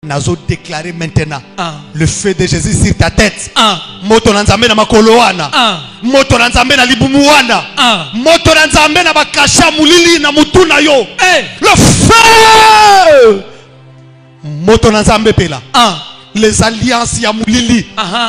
Nazo déclarer maintenant le feu de Jésus sur ta tête. Moto nanzambe na makolo wana. Moto nanzambe na libumu wana. Moto nanzambe na bakasha mulili na mutuna yo. Le feu. Moto nanzambe pela. Les alliances ya mulili,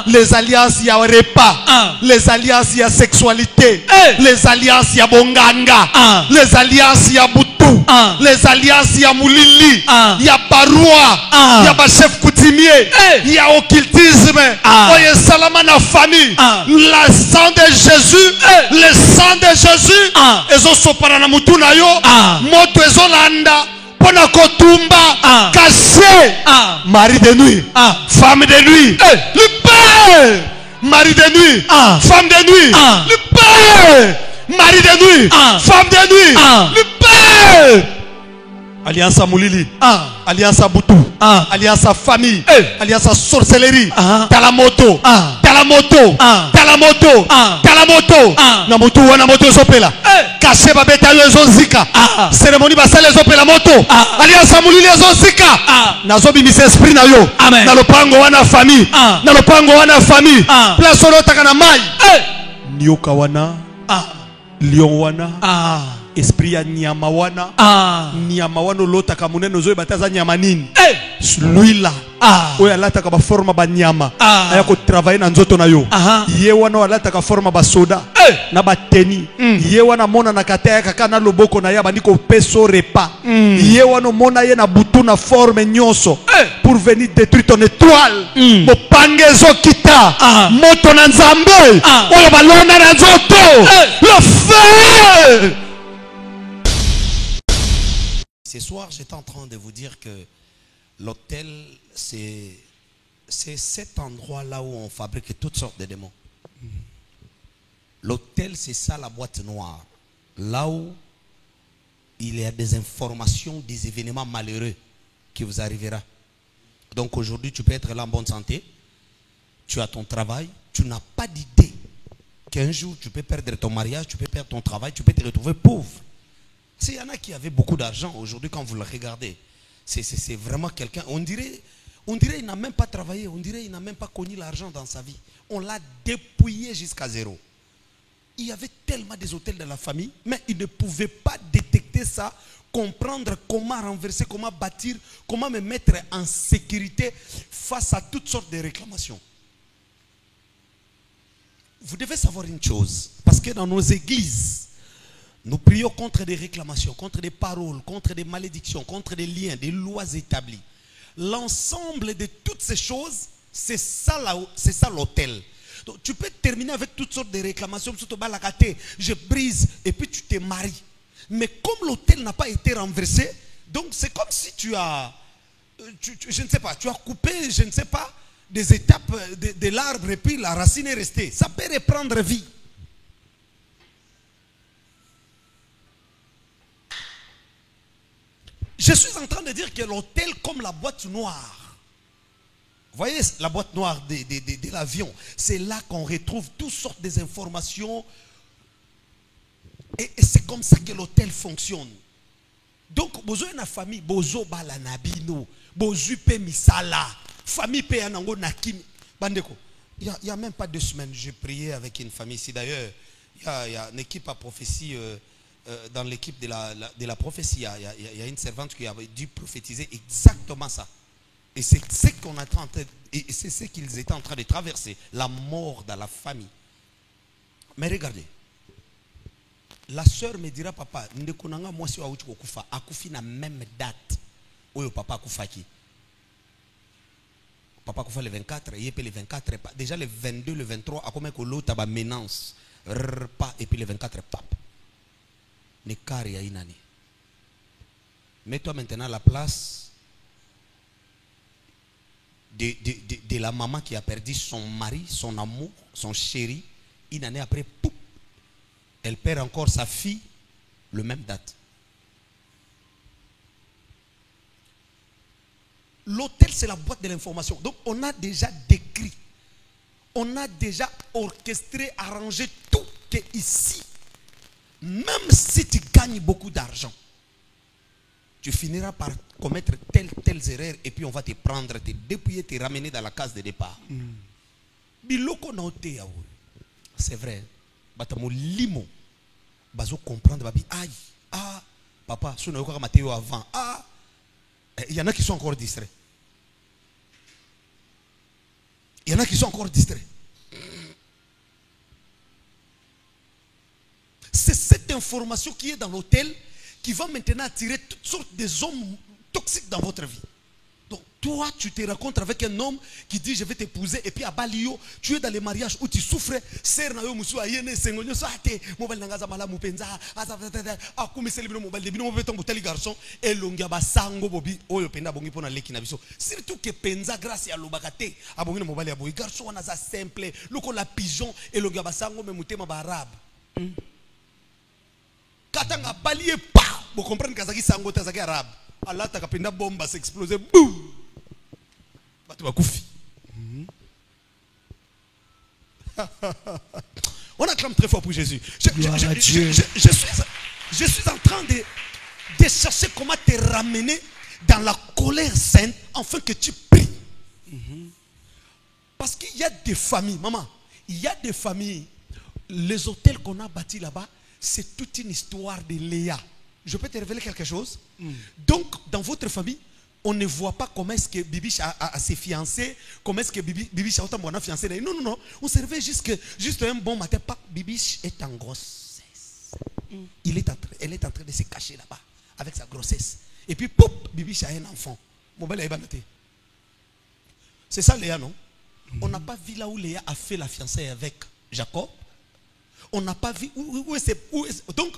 les alliances ya repas, les alliances ya sexualité, les alliances ya bonganga, les alliances ya butu, les alliances ya mulili, ya barua, ya ba chef coutumier, ya occultisme, oye salama na famille, le sang de Jésus, le sang de Jésus, ezo sopana na mutu na yo, moto ezo landa. Caché, mari de nuit, femme de nuit, le père, mari de nuit, femme de nuit, le père, mari de nuit, femme de nuit, le père. Alliance à Moulili, alliance à Boutou, alliance à famille, alliance à sorcellerie, Talamoto, Talamoto, Talamoto, Talamoto, Namoto, Wanamoto Sopela, Caché Babeta Zozika, cérémonie Basale Sopela Moto, alliance à Moulili Zozika, Nazobi Miss Esprit Nayo, Nalopango Wana famille, Nalopango Wana famille, Place Takana Mai, Nyoka Wana, Lion Wana, Esprit ya nyama wana, nyama wana lota kamuneno zoe bataza nyama nini, luila, oya lata kaba forma ba nyama, aya ko travailler na nzoto na yo, ye wana wala taka forma ba soda, na ba teni, ye wana mona na kataya kaka na loboko na ya bandiko peso repas, ye wana mona ye na butu na forme nyonso, pour venir détruire ton étoile, mo pangezo kita, moto na nzambe, oya balona na nzoto, le feu. Ce soir, j'étais en train de vous dire que l'hôtel, c'est cet endroit-là où on fabrique toutes sortes de démons. L'hôtel, c'est ça la boîte noire. Là où il y a des informations, des événements malheureux qui vous arrivera. Donc aujourd'hui, tu peux être là en bonne santé. Tu as ton travail. Tu n'as pas d'idée qu'un jour, tu peux perdre ton mariage, tu peux perdre ton travail, tu peux te retrouver pauvre. Il y en a qui avaient beaucoup d'argent aujourd'hui quand vous le regardez. C'est vraiment quelqu'un. On dirait il n'a même pas travaillé. On dirait il n'a même pas connu l'argent dans sa vie. On l'a dépouillé jusqu'à zéro. Il y avait tellement des hôtels dans la famille, mais il ne pouvait pas détecter ça, comprendre comment renverser, comment bâtir, comment me mettre en sécurité face à toutes sortes de réclamations. Vous devez savoir une chose, parce que dans nos églises, nous prions contre des réclamations, contre des paroles, contre des malédictions, contre des liens, des lois établies. L'ensemble de toutes ces choses, c'est ça l'hôtel. Donc tu peux terminer avec toutes sortes de réclamations, je brise et puis tu te maries. Mais comme l'hôtel n'a pas été renversé, donc c'est comme si tu as, je ne sais pas, tu as coupé, je ne sais pas, des étapes de l'arbre et puis la racine est restée. Ça peut reprendre vie. Je suis en train de dire que l'hôtel comme la boîte noire. Vous voyez la boîte noire de l'avion. C'est là qu'on retrouve toutes sortes d'informations. Et c'est comme ça que l'hôtel fonctionne. Donc, bozo na famille, bozo bala nabino, bozo pe misala, famille pe anango nakim. Bandeko, il y a même pas 2 semaines, j'ai prié avec une famille ici. D'ailleurs, il y a une équipe à prophétie. Dans l'équipe de la prophétie, il y a une servante qui a dû prophétiser exactement ça. Et c'est ce qu'on est en train, et c'est ce qu'ils étaient en train de traverser, la mort dans la famille. Mais regardez, la sœur me dira, papa, ndekonanga moi si waouti kokufa, akufi na même date où papa kufaki. Papa kufa le 24, il le 24, déjà le 22, le 23, à combien que l'autre a ménance, et puis le 24 pape. Mets-toi maintenant à la place de la maman qui a perdu son mari, son amour, son chéri. Une année après, pouf, elle perd encore sa fille, le même date. L'hôtel, c'est la boîte de l'information. Donc, on a déjà décrit, on a déjà orchestré, arrangé tout que ici. Même si tu gagnes beaucoup d'argent, tu finiras par commettre tel telles erreurs et puis on va te prendre, te dépouiller, te ramener dans la case de départ. Biloko na ote ya oyo. C'est vrai. Batamo limo. Bazo comprendre babi aïe. Ah papa, si on a Mathéo avant. Ah, il y en a qui sont encore distraits. Il y en a qui sont encore distraits. C'est cette information qui est dans l'hôtel qui va maintenant attirer toutes sortes de hommes toxiques dans votre vie. Donc toi, tu te rencontres avec un homme qui dit je vais t'épouser et puis à Balio, tu es dans les mariages où tu souffres. Serre na yo musu ayene sengonyo sate mobile nangaza malamu penza a comme c'est le mobile de bino beton botali garçon et longia basango bobi oyo penda bongi pona leki na biso. Surtout que penza grâce à lobakate abongi na mobile ya boy garçon wana za simple loko la pigeon et longia basango me mutema ba arabe. Katanga balie pa vous comprenez kazaki sango tazaki arabe. Allah ta kapenda bomba s'exploser boum. Batu bakufi. On acclame très fort pour Jésus. Je suis en train de chercher comment te ramener dans la colère sainte afin que tu pries. Parce qu'il y a des familles, maman, il y a des familles, les hôtels qu'on a bâtis là-bas, c'est toute une histoire de Léa. Je peux te révéler quelque chose? Donc, dans votre famille, on ne voit pas comment est-ce que Bibiche a ses fiancés, comment est-ce que Bibiche a autant de fiancés. Non, non, non. On servait juste un bon matin. Bibiche est en grossesse. Elle est en train de se cacher là-bas avec sa grossesse. Et puis, pop, Bibiche a un enfant. C'est ça, Léa, non? On n'a pas vu là où Léa a fait la fiancée avec Jacob. On n'a pas vu où est-ce. Donc,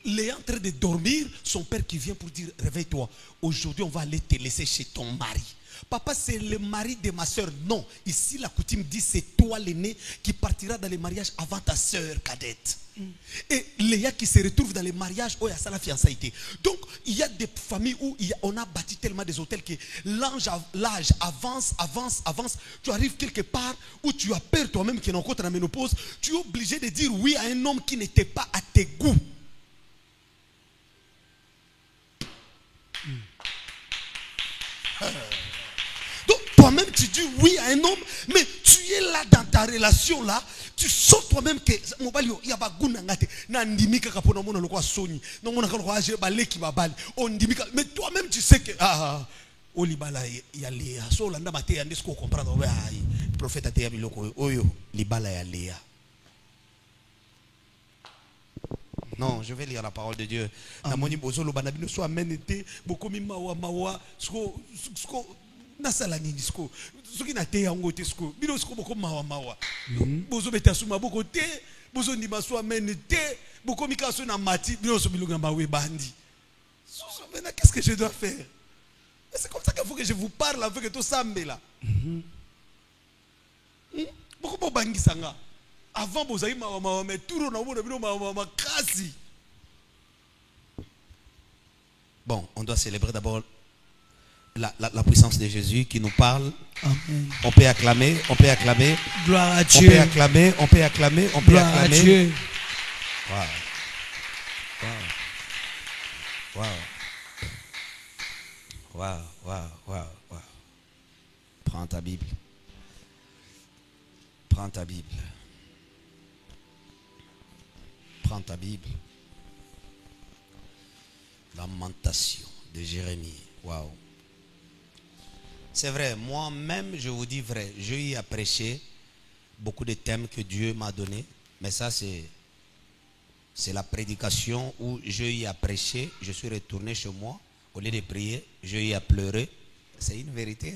Léa en train de dormir, son père qui vient pour dire réveille-toi. Aujourd'hui, on va aller te laisser chez ton mari. Papa, c'est le mari de ma soeur. Non, ici la coutume dit c'est toi l'aîné qui partira dans les mariages avant ta soeur cadette. Et Léa qui se retrouve dans les mariages où il y a ça la fiançailles. Donc, il y a des familles où on a bâti tellement des hôtels que l'âge avance. Tu arrives quelque part où tu as peur toi-même qui est encore dans la ménopause. Tu es obligé de dire oui à un homme qui n'était pas à tes goûts. Donc toi-même tu dis oui à un homme, mais tu es là dans ta relation là, tu sens toi-même que il y a pas mais toi-même tu sais que olibala ya Léa so landa mate ya ndesko comprendre prophète ateya biloko oyo libala ya Léa. Non, je vais lire la parole de Dieu. Namoni bozolo banabino so amenete bokomi mawa sko nasala nini sko soki na te yango te sko bino sko bokomi mawa bozo beta suma boko te bozo ndima so amenete bokomi kaso na mati bino so bilonga mawe bandi. Maintenant qu'est-ce que je dois faire? C'est comme ça qu'il faut que je vous parle avec tout ça là. Beaucoup bangi sanga. Avant bozali mawa mais tout na mona bino mawa kasi. Bon, on doit célébrer d'abord la puissance de Jésus qui nous parle. Amen. On peut acclamer. Gloire à Dieu. On peut acclamer. Gloire à Dieu. Wow. Prends ta Bible. Prends ta Bible. Lamentation de Jérémie. Waouh. C'est vrai, moi-même, je vous dis vrai, j'ai eu à prêcher beaucoup de thèmes que Dieu m'a donnés. Mais ça, c'est la prédication où j'ai eu à prêcher. Je suis retourné chez moi. Au lieu de prier, j'ai eu à pleurer. C'est une vérité.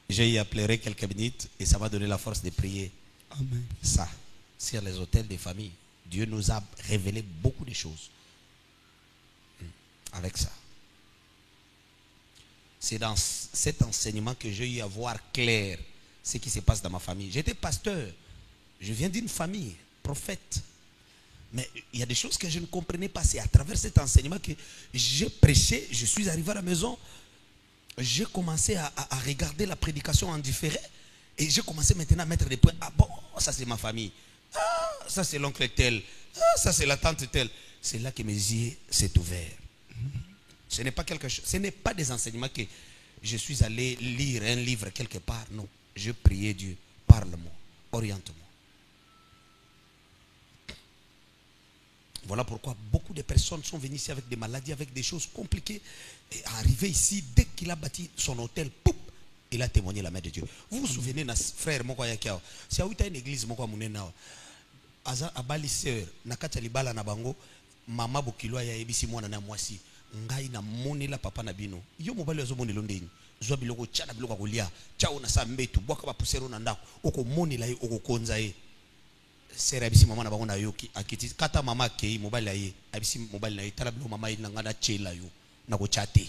J'ai eu à pleurer quelques minutes et ça m'a donné la force de prier. Amen. Ça, sur les hôtels des familles. Dieu nous a révélé beaucoup de choses. Avec ça. C'est dans cet enseignement que j'ai eu à voir clair ce qui se passe dans ma famille. J'étais pasteur. Je viens d'une famille, prophète. Mais il y a des choses que je ne comprenais pas. C'est à travers cet enseignement que j'ai prêché. Je suis arrivé à la maison. J'ai commencé à regarder la prédication en différé. Et j'ai commencé maintenant à mettre des points. Ah bon, ça c'est ma famille. Ah, ça c'est l'oncle tel. Ah, ça c'est la tante telle. C'est là que mes yeux s'est ouvert. Ce n'est pas quelque chose, ce n'est pas des enseignements que je suis allé lire un livre quelque part. Non, je priais Dieu, parle-moi, oriente-moi. Voilà pourquoi beaucoup de personnes sont venues ici avec des maladies, avec des choses compliquées. Et arrivé ici, dès qu'il a bâti son hôtel, poup, il a témoigné la main de Dieu. Vous vous souvenez, frère, si vous avez une église, abali sœur, nakata libala na bango, mama bokilo ya ebisi mwana na mwasi, ngai na moni la papa na bino. Yo mobali azo moni londeni. Zwa biloko tchana biloko kolia. Chao na sa mbetu, bwaka ba pusero na ndako. Oko moni la ye oko konza ye. Sera abisi mama na bango na yoki akiti kata mama ke mobali la ye. Abisi mobali na ye tala biloko mama ina ngana chela yo na ko chate.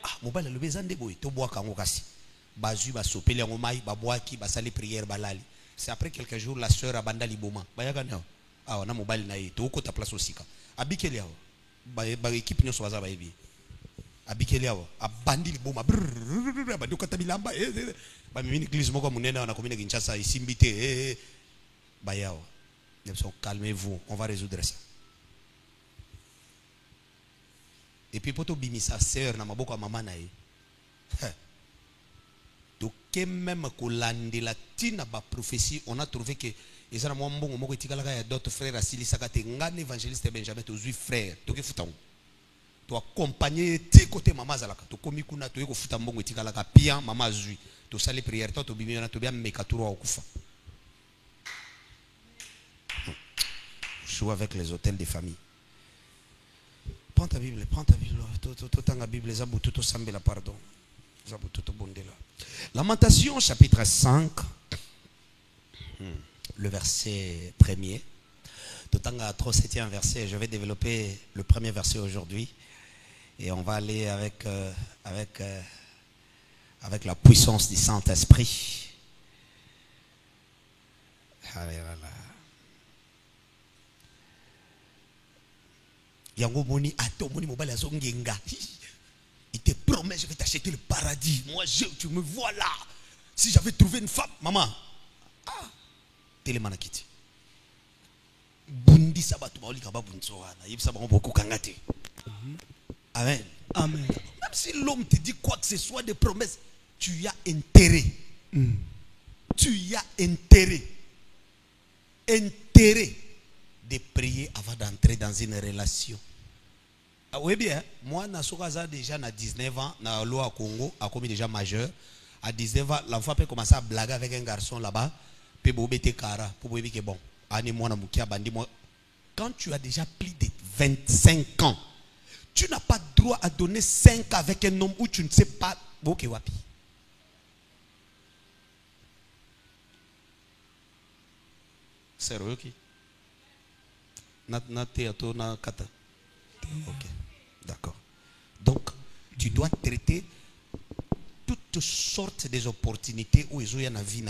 Ah mobali lo bezande boy to bwaka ngo kasi. Bazui ba sopeli ngo mai ba bwaki ba sali prière balali. C'est après quelques jours la sœur abanda liboma. Bayaka na. Ah on a mobile na ye to ko ta place osika. Abikeli awo. Ba équipe nyoso baza ba yebi. Abikeli awo. Abandi liboma. Ba dokata bilamba. Ba mimi église moko munena na commune Kinshasa isimbite. Ba yawo. Calmez-vous, on va résoudre ça. Et puis poto bimisa sœur na maboko mama na ye. Donc même kolande la tina ba prophétie, on a trouvé que ils ont mbongo moko etikala ka d'autres frères asili sakate ngane évangéliste Benjamin to zui frère to ke futa to accompagner te côté mama zalaka to komi kuna to ko futa mbongo etikala ka pia mama zui to sali prière to bimi na to bien mekaturo okufa. Joue avec les hôtels de famille. Prends ta Bible, tout la Bible, zabututo sambela pardon. Zabututo bondela. Lamentation chapitre 5. Le verset 1er. Totanga 7e verset. Je vais développer le premier verset aujourd'hui. Et on va aller avec la puissance du Saint-Esprit. Yango moni ato moni mobali azongenga. Il te promet, je vais t'acheter le paradis. Moi, tu me vois là. Si j'avais trouvé une femme, maman. Ah. Télémanakiti. Bundi sabatu baoli kaba bunsoana. Yib sabango beaucoup kangate. Amen. Amen. Même si l'homme te dit quoi que ce soit de promesses, tu y as intérêt. Tu y as intérêt. Intérêt de prier avant d'entrer dans une relation. Ah oui bien, moi Nasokaza déjà à 19 ans, na loi à Congo, a commis déjà majeur. À 19 ans, l'enfant peut commencer à blaguer avec un garçon là-bas, peut bobete kara, pour dire que bon, quand tu as déjà plus de 25 ans, tu n'as pas droit à donner 5 avec un homme où tu ne sais pas boke wapi. C'est vrai qui? Ok, d'accord. Donc, tu dois traiter toutes sortes des opportunités où ils ont une vie.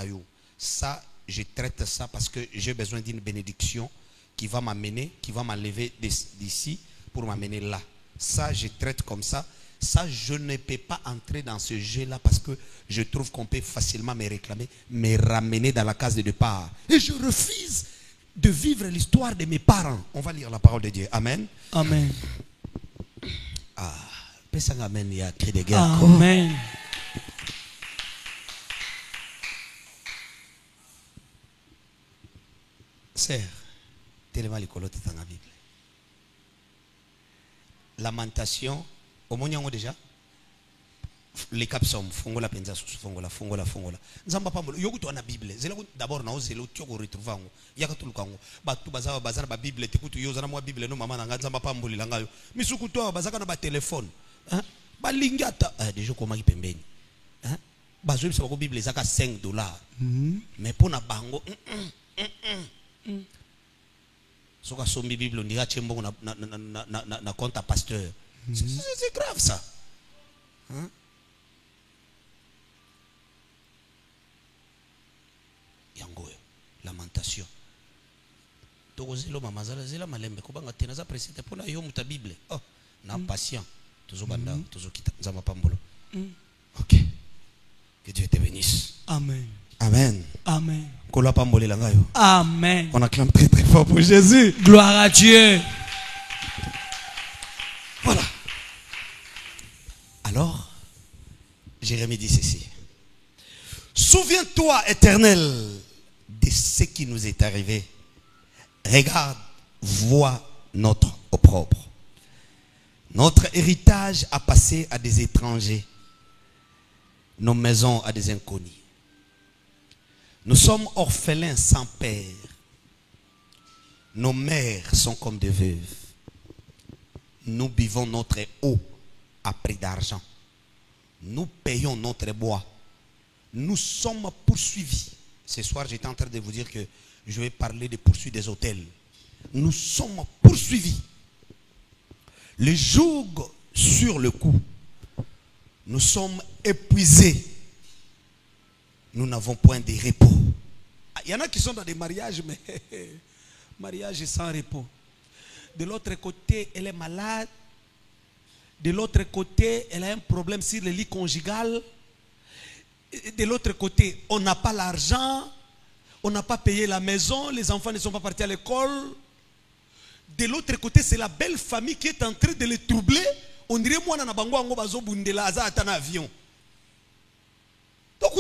Ça, je traite ça parce que j'ai besoin d'une bénédiction qui va m'amener, qui va m'enlever d'ici pour m'amener là. Ça, je traite comme ça. Ça, je ne peux pas entrer dans ce jeu-là parce que je trouve qu'on peut facilement me réclamer, me ramener dans la case de départ. Et je refuse de vivre l'histoire de mes parents. On va lire la parole de Dieu. Amen. Amen. Ah, amen, il y a cri de guerre. Amen. Sœur, tellement les colottes dans la Bible. Lamentation, au moins déjà. Les capsums, fongola penza fongola. Nzamba pambo, yoku to na Bible. Zela d'abord na ozelo tioko retrouver ngo. Yaka tulukango. Batu bazana ba Bible tekutu yoza na mwa Bible no mama na nzamba pambo lilangayo. Misuku to bazaka na ba téléphone. Hein? Ba lingata déjà koma ki pembeni. Hein? Bazo bisa ko Bible zaka $5. Mais pour na bango soka sombi Bible ndika chembo na compte à pasteur. C'est grave ça. Hein? Yangoyo, lamentation. Togozelo mamazala zela malembe kobanga tena za presite pona yo muta Bible. Oh, na patient. Tozobanda, tozokita nzamba pambolo. OK. Que Dieu te bénisse. Amen. Amen. Amen. Kola pambole langayo. Amen. On acclame très très fort pour Jésus. Gloire à Dieu. Voilà. Alors, Jérémie dit ceci. Souviens-toi, Éternel, de ce qui nous est arrivé. Regarde, vois notre opprobre. Notre héritage a passé à des étrangers, nos maisons à des inconnus. Nous sommes orphelins sans père. Nos mères sont comme des veuves. Nous buvons notre eau à prix d'argent. Nous payons notre bois. Nous sommes poursuivis. Ce soir, j'étais en train de vous dire que je vais parler des poursuites des hôtels. Nous sommes poursuivis. Le joug sur le cou. Nous sommes épuisés. Nous n'avons point de repos. Il y en a qui sont dans des mariages, mais mariage sans repos. De l'autre côté, elle est malade. De l'autre côté, elle a un problème sur le lit conjugal. De l'autre côté, on n'a pas l'argent. On n'a pas payé la maison. Les enfants ne sont pas partis à l'école. De l'autre côté, c'est la belle famille qui est en train de les troubler. On dirait moi, on a un avion. Donc,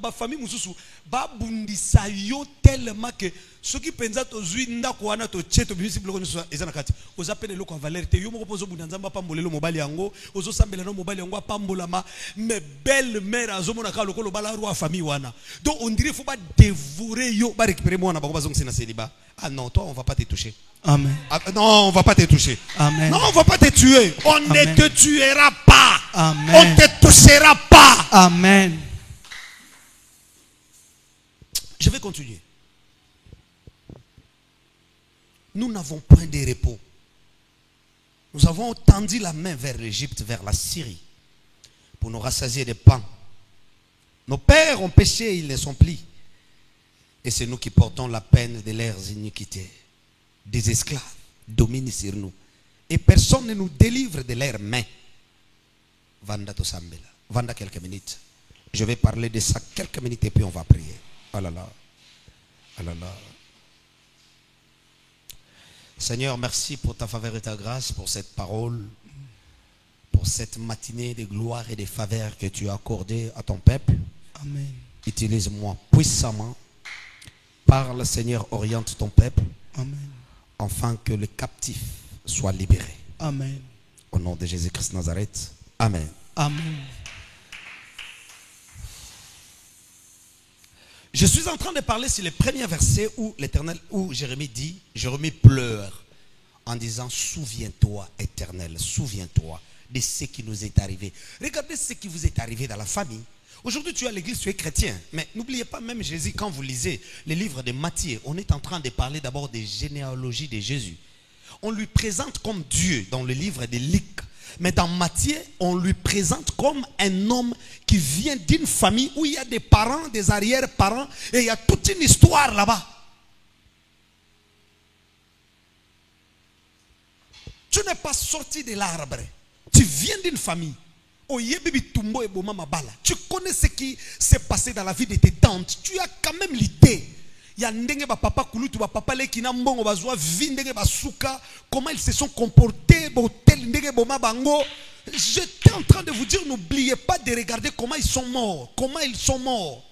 la famille mususu ba bundisa yo tellement que ceux qui pensent aux uinda ko ana to cheto bisible ko nso ezana kati ozapene loko valeur te yo moko pozo bundanza mba pambolelo mobali yango ozo sambela no mobali yango pambola ma mais belle mère azomona ka lokolo bala roi famille wana. Donc on dirait faut pas dévorer yo ba récupérer moi na ba bazong sina célibat. Ah non, toi on va pas te toucher. Amen. Ah, non, on va pas te toucher. Amen. Non, on va pas te tuer. On Amen. ne te tuera pas. Amen. On te touchera pas. Amen. Je vais continuer. Nous n'avons point de repos. Nous avons tendu la main vers l'Égypte, vers la Syrie, pour nous rassasier de pain. Nos pères ont péché, ils les sont plis. Et c'est nous qui portons la peine de leurs iniquités. Des esclaves dominent sur nous. Et personne ne nous délivre de leurs mains. Vanda to sambela. Vanda quelques minutes. Je vais parler de ça quelques minutes et puis on va prier. Oh là là. Oh là là. Seigneur, merci pour ta faveur et ta grâce, pour cette parole, pour cette matinée de gloire et de faveur que tu as accordée à ton peuple. Amen. Utilise-moi puissamment. Parle, Seigneur, oriente ton peuple. Amen. Afin que le captif soit libéré. Amen. Au nom de Jésus-Christ Nazareth. Amen. Amen. Je suis en train de parler sur le premier verset où l'Éternel, où Jérémie dit, Jérémie pleure en disant, souviens-toi, Éternel, souviens-toi de ce qui nous est arrivé. Regardez ce qui vous est arrivé dans la famille. Aujourd'hui, tu es à l'église, tu es chrétien. Mais n'oubliez pas, même Jésus, quand vous lisez les livres de Matthieu, on est en train de parler d'abord des généalogies de Jésus. On lui présente comme Dieu dans le livre de Luc. Mais dans Matthieu, on lui présente comme un homme qui vient d'une famille où il y a des parents, des arrière-parents, et il y a toute une histoire là-bas. Tu n'es pas sorti de l'arbre. Tu viens d'une famille. Tu connais ce qui s'est passé dans la vie de tes tantes. Tu as quand même l'idée. Il y a ndenge ba papa kulutu ba papa le kina mbongo bazwa vi ndenge ba suka, comment ils se sont comportés botel ndenge boma bango. J'étais en train de vous dire, n'oubliez pas de regarder comment ils sont morts. Comment ils sont morts.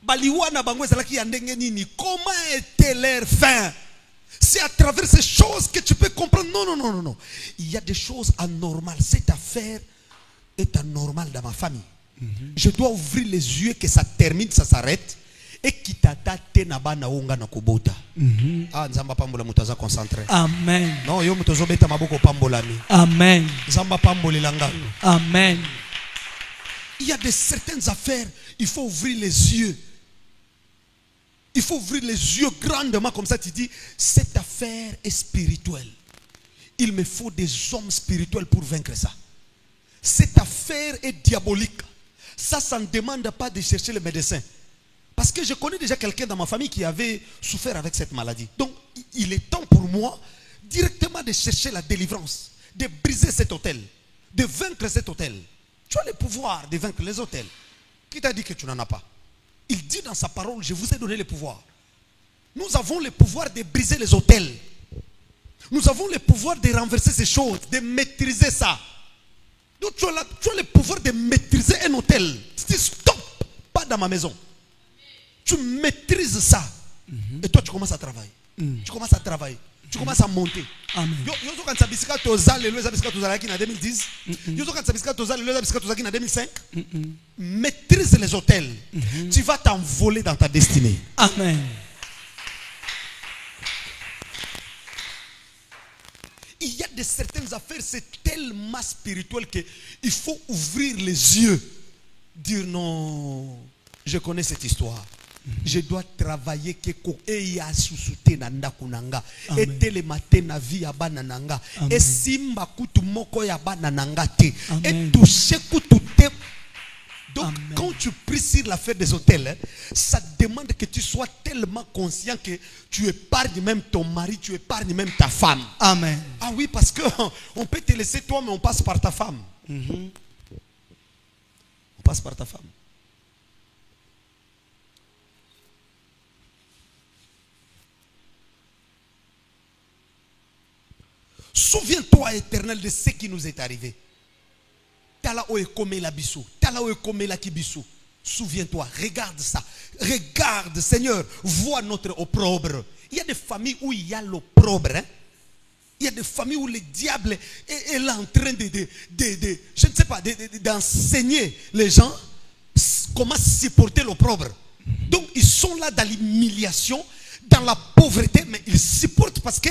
Baliwana bango ezalaki ya ndenge nini. Comment était leur fin? C'est à travers ces choses que tu peux comprendre. Non, non, non, non, non. Il y a des choses anormales. Cette affaire est anormale dans ma famille. Je dois ouvrir les yeux que ça termine, ça s'arrête. Et qui t'attend na onga na kobota. Ah, nzamba pambola mutaza concentré. Amen. Non, yo mutozo beta maboko pambolami. Amen. Nzamba pambolelanga. Amen. Il y a de certaines affaires, il faut ouvrir les yeux. Il faut ouvrir les yeux grandement comme ça. Tu dis, cette affaire est spirituelle. Il me faut des hommes spirituels pour vaincre ça. Cette affaire est diabolique. Ça ne demande pas de chercher le médecin. Parce que je connais déjà quelqu'un dans ma famille qui avait souffert avec cette maladie. Donc, il est temps pour moi directement de chercher la délivrance, de briser cet hôtel, de vaincre cet hôtel. Tu as le pouvoir de vaincre les hôtels. Qui t'a dit que tu n'en as pas? Il dit dans sa parole, je vous ai donné le pouvoir. Nous avons le pouvoir de briser les hôtels. Nous avons le pouvoir de renverser ces choses, de maîtriser ça. Donc tu as le pouvoir de maîtriser un hôtel. Tu dis stop, pas dans ma maison. Tu maîtrises ça. Et toi tu commences à travailler. Tu commences à travailler. Tu commences à monter. Amen. Yozo quand sabisika tozale le sabisika tozalaki en 2010. Yozo quand sabisika tozale le sabisika tozalaki en 2005. Maîtrise les hôtels. Tu vas t'envoler dans ta destinée. Amen. Il y a de certaines affaires, c'est tellement spirituel qu'il faut ouvrir les yeux. Dire non, je connais cette histoire. Je dois travailler keko e ya susute na ndakunanga et le matin na vie ya banananga et simba kutu moko ya banananga te et toucher kutu te. Donc amen. Quand tu pries sur l'affaire des hôtels, ça demande que tu sois tellement conscient que tu épargnes même ton mari, tu épargnes même ta femme. Amen. Ah oui, parce que on peut te laisser toi mais on passe par ta femme. On passe par ta femme. Souviens-toi, Éternel, de ce qui nous est arrivé. Souviens-toi, regarde ça. Regarde, Seigneur, vois notre opprobre. Il y a des familles où il y a l'opprobre. Hein? Il y a des familles où le diable est là en train je ne sais pas, d'enseigner les gens comment supporter l'opprobre. Donc, ils sont là dans l'humiliation, dans la pauvreté, mais ils supportent parce que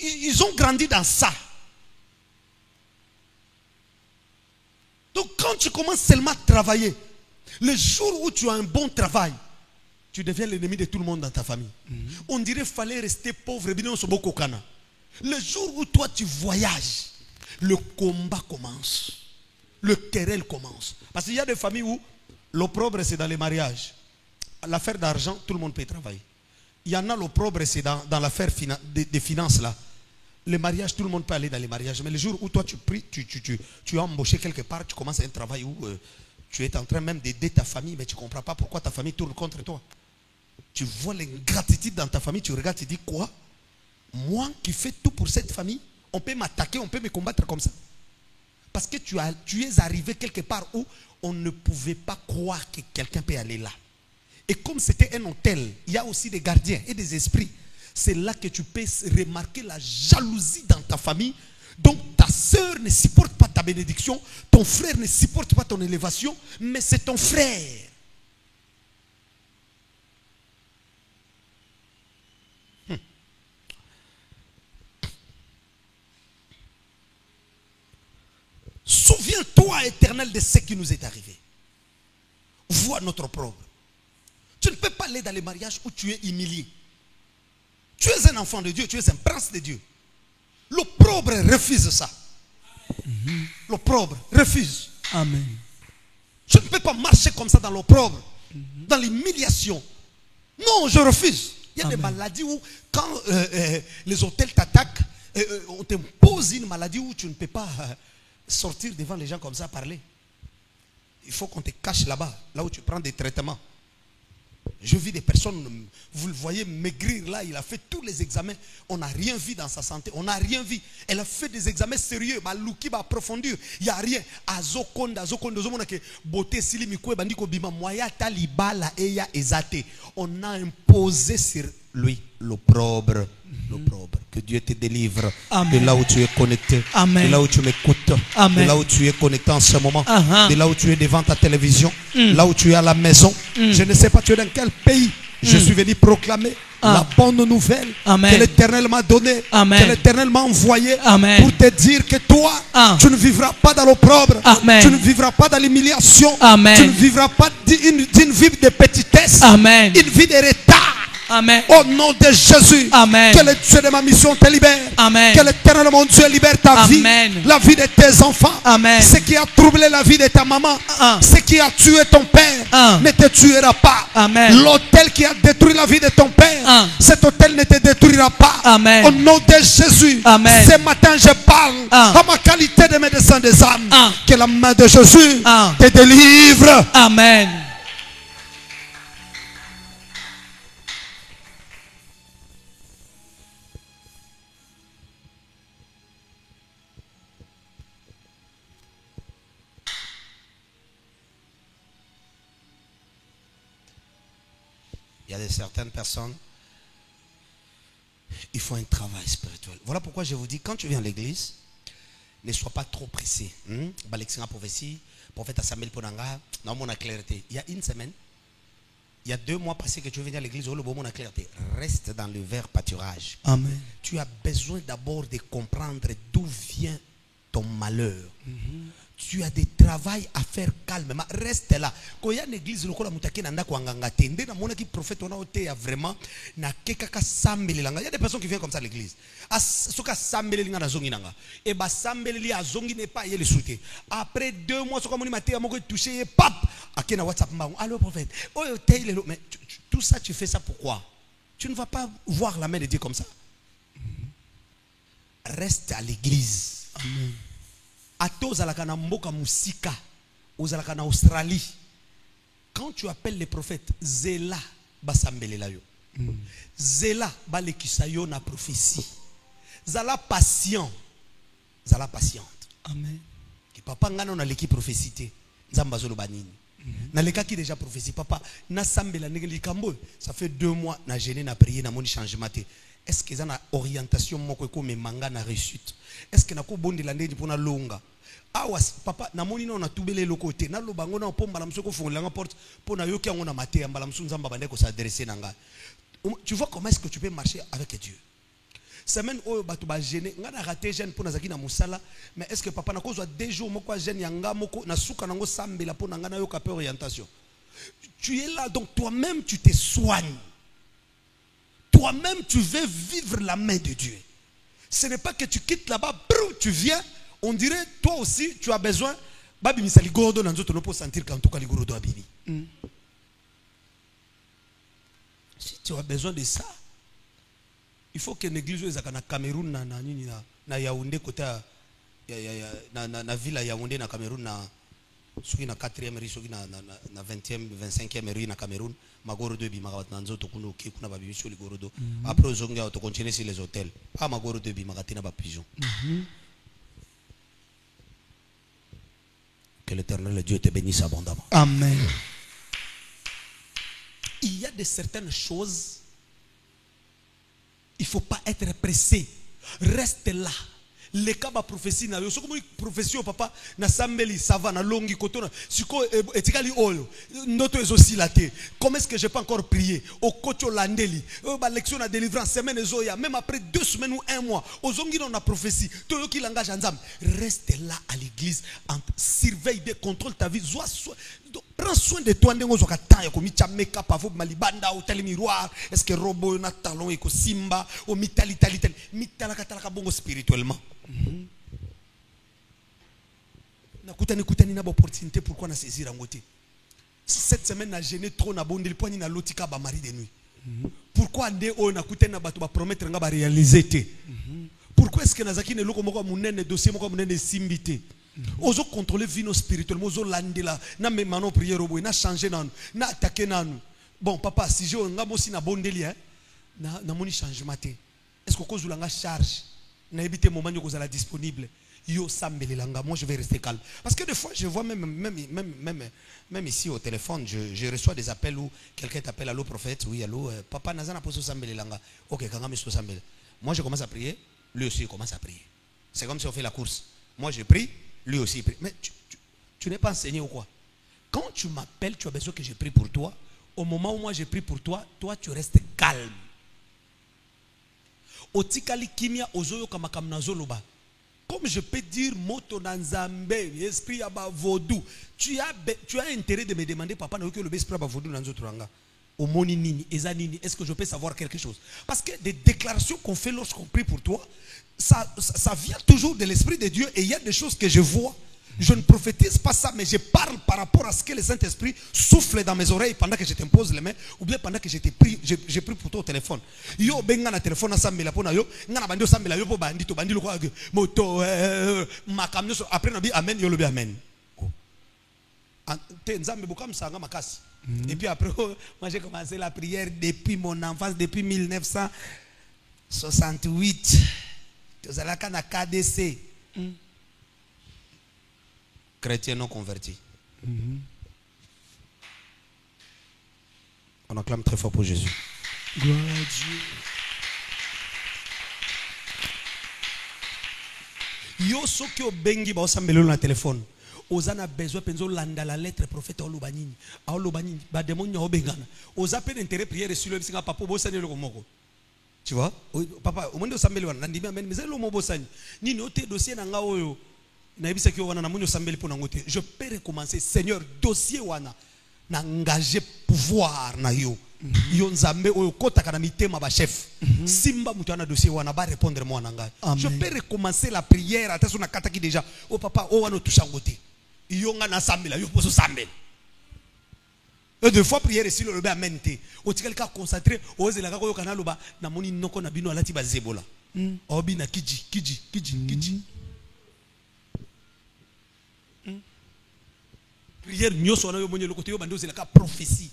ils ont grandi dans ça. Donc quand tu commences seulement à travailler, le jour où tu as un bon travail, tu deviens l'ennemi de tout le monde dans ta famille. On dirait qu'il fallait rester pauvre. Le jour où toi tu voyages, le combat commence. Le querelle commence. Parce qu'il y a des familles où l'opprobre c'est dans les mariages. L'affaire d'argent, tout le monde peut travailler. Il y en a l'opprobre c'est dans l'affaire des finances là. Les mariages, tout le monde peut aller dans les mariages. Mais le jour où toi tu pries, tu as embauché quelque part, tu commences un travail où tu es en train même d'aider ta famille, mais tu ne comprends pas pourquoi ta famille tourne contre toi. Tu vois l'ingratitude dans ta famille, tu regardes, tu dis quoi? Moi qui fais tout pour cette famille, on peut m'attaquer, on peut me combattre comme ça. Parce que tu es arrivé quelque part où on ne pouvait pas croire que quelqu'un peut aller là. Et comme c'était un hôtel, il y a aussi des gardiens et des esprits. C'est là que tu peux remarquer la jalousie dans ta famille. Donc ta soeur ne supporte pas ta bénédiction, ton frère ne supporte pas ton élévation, mais c'est ton frère. Souviens-toi, Éternel, de ce qui nous est arrivé. Vois notre opprobre. Tu ne peux pas aller dans les mariages où tu es humilié. Tu es un enfant de Dieu, tu es un prince de Dieu. L'opprobre refuse ça. L'opprobre refuse. Amen. Tu ne peux pas marcher comme ça dans l'opprobre, dans l'humiliation. Non, je refuse. Il y a des maladies où, quand les hôtels t'attaquent, on t'impose une maladie où tu ne peux pas sortir devant les gens comme ça, parler. Il faut qu'on te cache là-bas, là où tu prends des traitements. Je vis des personnes, vous le voyez maigrir là, il a fait tous les examens, on n'a rien vu dans sa santé, on n'a rien vu. Elle a fait des examens sérieux, il n'y a rien. On a imposé sur lui l'opprobre. Que Dieu te délivre. Amen. De là où tu es connecté. Amen. De là où tu m'écoutes. De là où tu es connecté en ce moment. De là où tu es devant ta télévision. Là où tu es à la maison. Je ne sais pas tu es dans quel pays. Je suis venu proclamer la bonne nouvelle que l'Éternel m'a donnée, que l'Éternel m'a envoyé pour te dire que toi, tu ne vivras pas dans l'opprobre, tu ne vivras pas dans l'humiliation, tu ne vivras pas d'une vie de petitesse, une vie de retard. Amen. Au nom de Jésus, Amen. Que le Dieu de ma mission te libère. Amen. Que l'Éternel mon Dieu libère ta vie, la vie de tes enfants. Amen. Ce qui a troublé la vie de ta maman, ce qui a tué ton père, ne te tuera pas. L'hôtel qui a détruit la vie de ton père, cet hôtel ne te détruira pas. Amen. Au nom de Jésus, ce matin je parle à ma qualité de médecin des âmes. Que la main de Jésus te délivre. Amen. Il y a certaines personnes, il faut un travail spirituel. Voilà pourquoi je vous dis, quand tu viens à l'église, ne sois pas trop pressé. Balexina prophétie, prophète Samuel Ponanga, non, mon clarté. Il y a une semaine, il y a 2 mois passés que tu viens à l'église, oh, le bon, mon clarté. Reste dans le vert pâturage. Amen. Tu as besoin d'abord de comprendre d'où vient ton malheur. Tu as des travail à faire calmement. Reste là. Quand il y a une église, il y a des prophètes vraiment. Il y a des personnes qui viennent comme ça à l'église. Après 2 mois, touché, pap, WhatsApp. Allô prophète. Mais tout ça, tu fais ça pourquoi? Tu ne vas pas voir la main de Dieu comme ça. Reste à l'église. Amen. Ato zalaka na mboka musika, ozalaka na Australie. Quand tu appelles les prophètes, Zela basambelela yo. Zela balekisa yo na prophétie. Zala patient. Zala patiente. Amen. Ki papa ngana na leki prophétie. Nzamba zolo banini. Na leka ki déjà prophétie papa na sambela ngeli kambo. Ça fait 2 mois na gêné na prier na moni changement. Est-ce que ça a orientation moko me manga na réussite? Est-ce que na ko bondi la ndeni pona longa? Awas papa na moni na tubele lokote na lobango na pomba la msoko fongola nga porte pona yoki ngo na mate ya mbala msunza mbabande ko s'adresser nanga. Tu vois comment est-ce que tu peux marcher avec Dieu? Semaine oyo batu ba gêner nga na raté jeune pona zaki na musala, mais est-ce que papa na ko zo 2 jours moko jeune yanga moko na suka nango sambela pona nga na yoka pe orientation? Tu es là donc toi-même tu te soignes. Toi-même, tu veux vivre la main de Dieu. Ce n'est pas que tu quittes là-bas, tu viens, on dirait, toi aussi, tu as besoin. Babi misali gordo nanzo to pour sentir qu'en tout cas les gordo abibi. Si tu as besoin de ça, il faut que l'église soit na Cameroun na Yaoundé côté na ville à Yaoundé na Cameroun na soki na 4e rue soki na 20e 25e rue na Cameroun magorodo bi magabat nanzo to kuno ke kuna babi sur les gorodo après ozonga to continuer sur les hôtels pas magorodo bi magatina ba pigeon. Que l'Éternel Dieu te bénisse abondamment. Amen. Il y a de certaines choses, il ne faut pas être pressé. Reste là. Les cas de prophétie, na yo soko prophétie papa na sambeli sava na longi kotona siko etikali oyo noto ezosilaté. Comment est-ce que je peux encore prier au kocho landeli ba lection na délivrance semaine ezoya même après 2 semaines ou 1 mois ozongi na prophétie to yo ki langage nzambe. Reste là à l'église, surveille bien, contrôle ta vie, prends soin de toi ndengo zoka tanya ko micha make up avo malibanda au tali miroir. Est-ce que robo na talon eko simba o mitali tali mitala katala bongo spirituellement. Nakutani na opportunité pourquoi na saisir ngote. Cette semaine na gêné trop na bondeli poani na lotika ba mari de nuit. Pourquoi nde o nakutani na bato ba promettre nga ba réaliser te. Pourquoi est-ce que nazaki ne loko moko munene dossier moko munene simbité. Ozo contrôler vino spirituellement, ozo landela na me mano prière obo na changer nanu na attaquer nanu. Bon papa si je nga mosi na bondeli na moni changement te. Est-ce que kozula nga charge na éviter moment où vous allez disponible yo sambelelanga, moi je vais rester calme parce que des fois je vois même ici au téléphone je reçois des appels où quelqu'un t'appelle, allô prophète, oui allô papa nazana poso sambelelanga, ok kanga miso sambel, moi je commence à prier, lui aussi il commence à prier, c'est comme si on fait la course, moi je prie, lui aussi il prie, mais tu n'es pas enseigné ou quoi? Quand tu m'appelles, tu as besoin que je prie pour toi, au moment où moi je prie pour toi, toi tu restes calme. Otikali kimia ozoyo kama kamnazoloba. Comme je peux dire moto nanzambe, esprit aba vaudou. Tu as intérêt de me demander papa na que le esprit aba vaudou nanzotranga. Omoni nini, eza nini, est-ce que je peux savoir quelque chose? Parce que des déclarations qu'on fait lorsqu'on prie pour toi, ça vient toujours de l'esprit de Dieu et il y a des choses que je vois. Je ne prophétise pas ça, mais je parle par rapport à ce que le Saint-Esprit souffle dans mes oreilles pendant que je t'impose les mains, ou bien pendant que je prie pour toi au téléphone. Yo benga na téléphone asambela pona yo, ngana bandi osambela yo po bandi to bandi loko moto makamyo après na bi amen yo lo bi amen. Te nzambe bokam sanga makasi. Et puis après moi j'ai commencé la prière depuis mon enfance, depuis 1968. Tozalaka na KDC. Chrétien non converti. On acclame très fort pour Jésus. Gloire à Dieu. Yo soki obengi ba osambelo na téléphone. Ozana besoin penzo landa la lettre prophète olobanini. A olobanini ba démon nya obengana. Oza pe d'intérêt prière sur le singa papa bosani le komoko. Tu vois? Papa, au moins osambelo wana ndimi amen mais lo mo bosani. Nini ote dossier na nga oyo. Na yebisa ki wana na munyo osambeli pona ngote. Je peux recommencer Seigneur dossier wana na engager pouvoir na yo. Yo nzambe oyo kota kana mitema ba chef. Simba mutu ana dossier wana ba répondre moi na ngai. Je peux recommencer la prière attention na kataki déjà. Oh papa o wana toucha ngote. Yo nga na sambela yo poso sambela. Et deux fois prière si le amen te. O tikali ka concentré ozela ka ko kana loba na moni noko na bino alati ba zebola. Obi na kiji. Prière nyoso na yo monye lokote yo bando ozela ka prophétie.